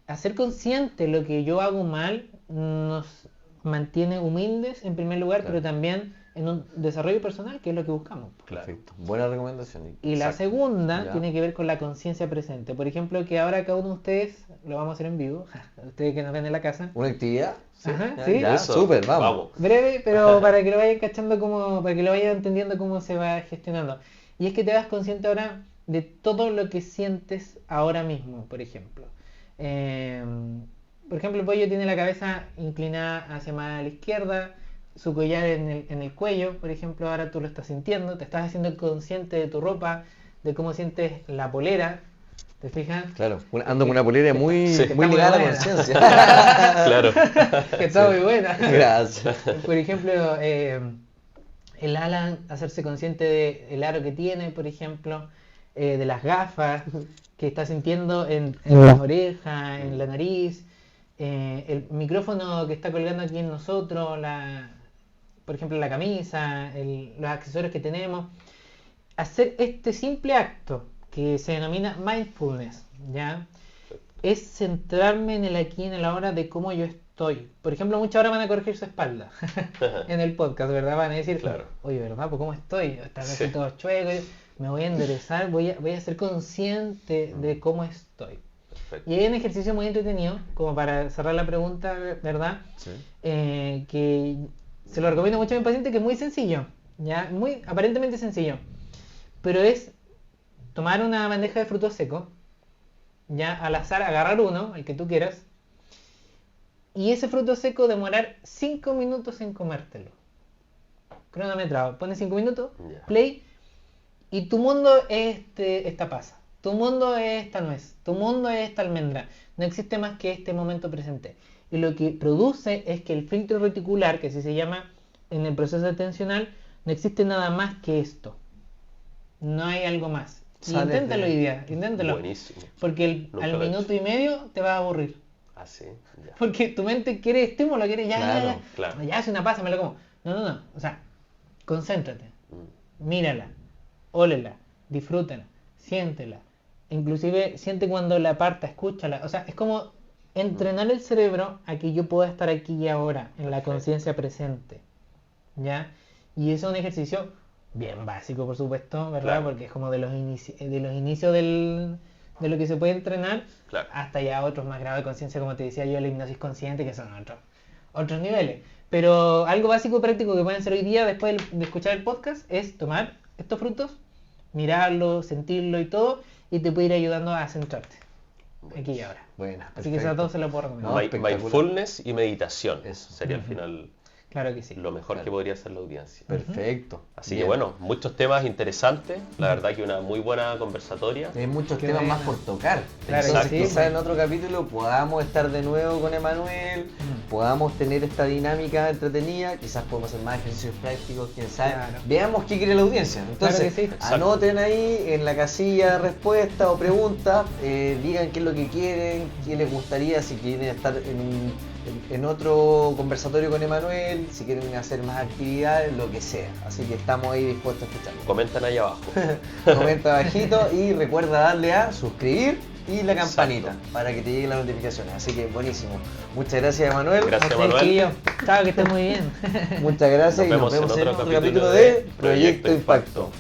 hacer consciente lo que yo hago mal nos mantiene humildes en primer lugar, Claro. pero también en un desarrollo personal, que es lo que buscamos. Claro. Perfecto. Buena recomendación. Y la Exacto. segunda Ya. tiene que ver con la conciencia presente. Por ejemplo, que ahora cada uno de ustedes, lo vamos a hacer en vivo, ustedes que nos ven en la casa, ¿Una actividad? Ajá, Ya, sí. ya, Eso, súper, vamos. breve, pero para que lo vayan cachando para que lo vayan entendiendo cómo se va gestionando. Y es que te hagas consciente ahora de todo lo que sientes ahora mismo, por ejemplo. Por ejemplo, el pollo tiene la cabeza inclinada hacia más a la izquierda, su collar en el cuello, por ejemplo, ahora tú lo estás sintiendo, te estás haciendo consciente de tu ropa, de cómo sientes la polera, ¿te fijas? Claro, ando con una polera muy, Sí. muy Está muy ligada a la buena. conciencia. Claro. Que está muy buena. Gracias. Por ejemplo, el Alan, hacerse consciente del aro que tiene, por ejemplo, de las gafas que está sintiendo en las orejas, en la nariz, el micrófono que está colgando aquí en nosotros, por ejemplo, la camisa, los accesorios que tenemos. Hacer este simple acto que se denomina mindfulness, ¿ya? Es centrarme en el aquí y en el ahora de cómo yo estoy. Por ejemplo, muchas ahora van a corregir su espalda en el podcast, ¿verdad? Van a decir, Claro. oye, ¿verdad? Pues ¿cómo estoy? Está Sí. todo chueco, me voy a enderezar, voy a ser consciente de cómo estoy. Perfecto. Y hay un ejercicio muy entretenido, como para cerrar la pregunta, ¿verdad? Sí. Que se lo recomiendo mucho a mi paciente, que es muy sencillo, ¿ya? Muy aparentemente sencillo. Pero es tomar una bandeja de frutos secos, ya al azar agarrar uno, el que tú quieras, y ese fruto seco demorar 5 minutos en comértelo. Cronometrado, pones 5 minutos, Ya. play, y tu mundo es esta pasa. Tu mundo es esta nuez, tu mundo es esta almendra. No existe más que este momento presente. Y lo que produce es que el filtro reticular, que así se llama en el proceso atencional, no existe nada más que esto. No hay algo más. Y Sales inténtalo de- hoy día, inténtalo. Buenísimo. Porque Nunca al lo he minuto y medio te va a aburrir. Ah, sí. Ya. Porque tu mente quiere estímulo, quiere ya, Claro, ya. claro. Ya hace una pasa, me lo como. No. O sea, concéntrate, mírala, ólela, disfrútala, siéntela, inclusive siente cuando la parta, escúchala, o sea, es como entrenar el cerebro a que yo pueda estar aquí y ahora, en la conciencia presente, ¿ya? Y eso es un ejercicio bien básico, por supuesto, ¿verdad? Claro. Porque es como de los inicios de lo que se puede entrenar, Claro. hasta ya otros más grados de conciencia, como te decía yo, la hipnosis consciente, que son otros niveles. Pero algo básico y práctico que pueden hacer hoy día, después de escuchar el podcast, es tomar estos frutos, mirarlo, sentirlo y todo, y te puede ir ayudando a centrarte aquí y ahora. Bueno, Así que esas dos se las puedo No, recomendar. espectacular. Mindfulness y meditación. Eso. Sería al final Claro que sí. lo mejor Claro. que podría hacer la audiencia. Perfecto. Así Bien. que bueno, muchos temas interesantes. La verdad que una muy buena conversatoria. Hay muchos Qué temas buena. más por tocar. Claro, Entonces sí, quizás pues. en otro capítulo podamos estar de nuevo con Emanuel, podamos tener esta dinámica entretenida, quizás podemos hacer más ejercicios prácticos, quién sabe. Claro. Veamos qué quiere la audiencia. Entonces, Claro que sí. Exacto. anoten ahí en la casilla de respuesta o preguntas, digan qué es lo que quieren, qué les gustaría, si quieren estar en otro conversatorio con Emanuel, si quieren hacer más actividades, lo que sea. Así que estamos ahí dispuestos a escucharlo. Comentan ahí abajo. Comenta abajito y recuerda darle a suscribir y la campanita Exacto. para que te lleguen las notificaciones. Así que buenísimo. Muchas gracias, Emanuel. Gracias, Ustedes, Manuel. chiquillos. Chao, que estén muy bien. Muchas gracias Nos y nos vemos en vemos en otro otro capítulo capítulo de de Proyecto Impacto.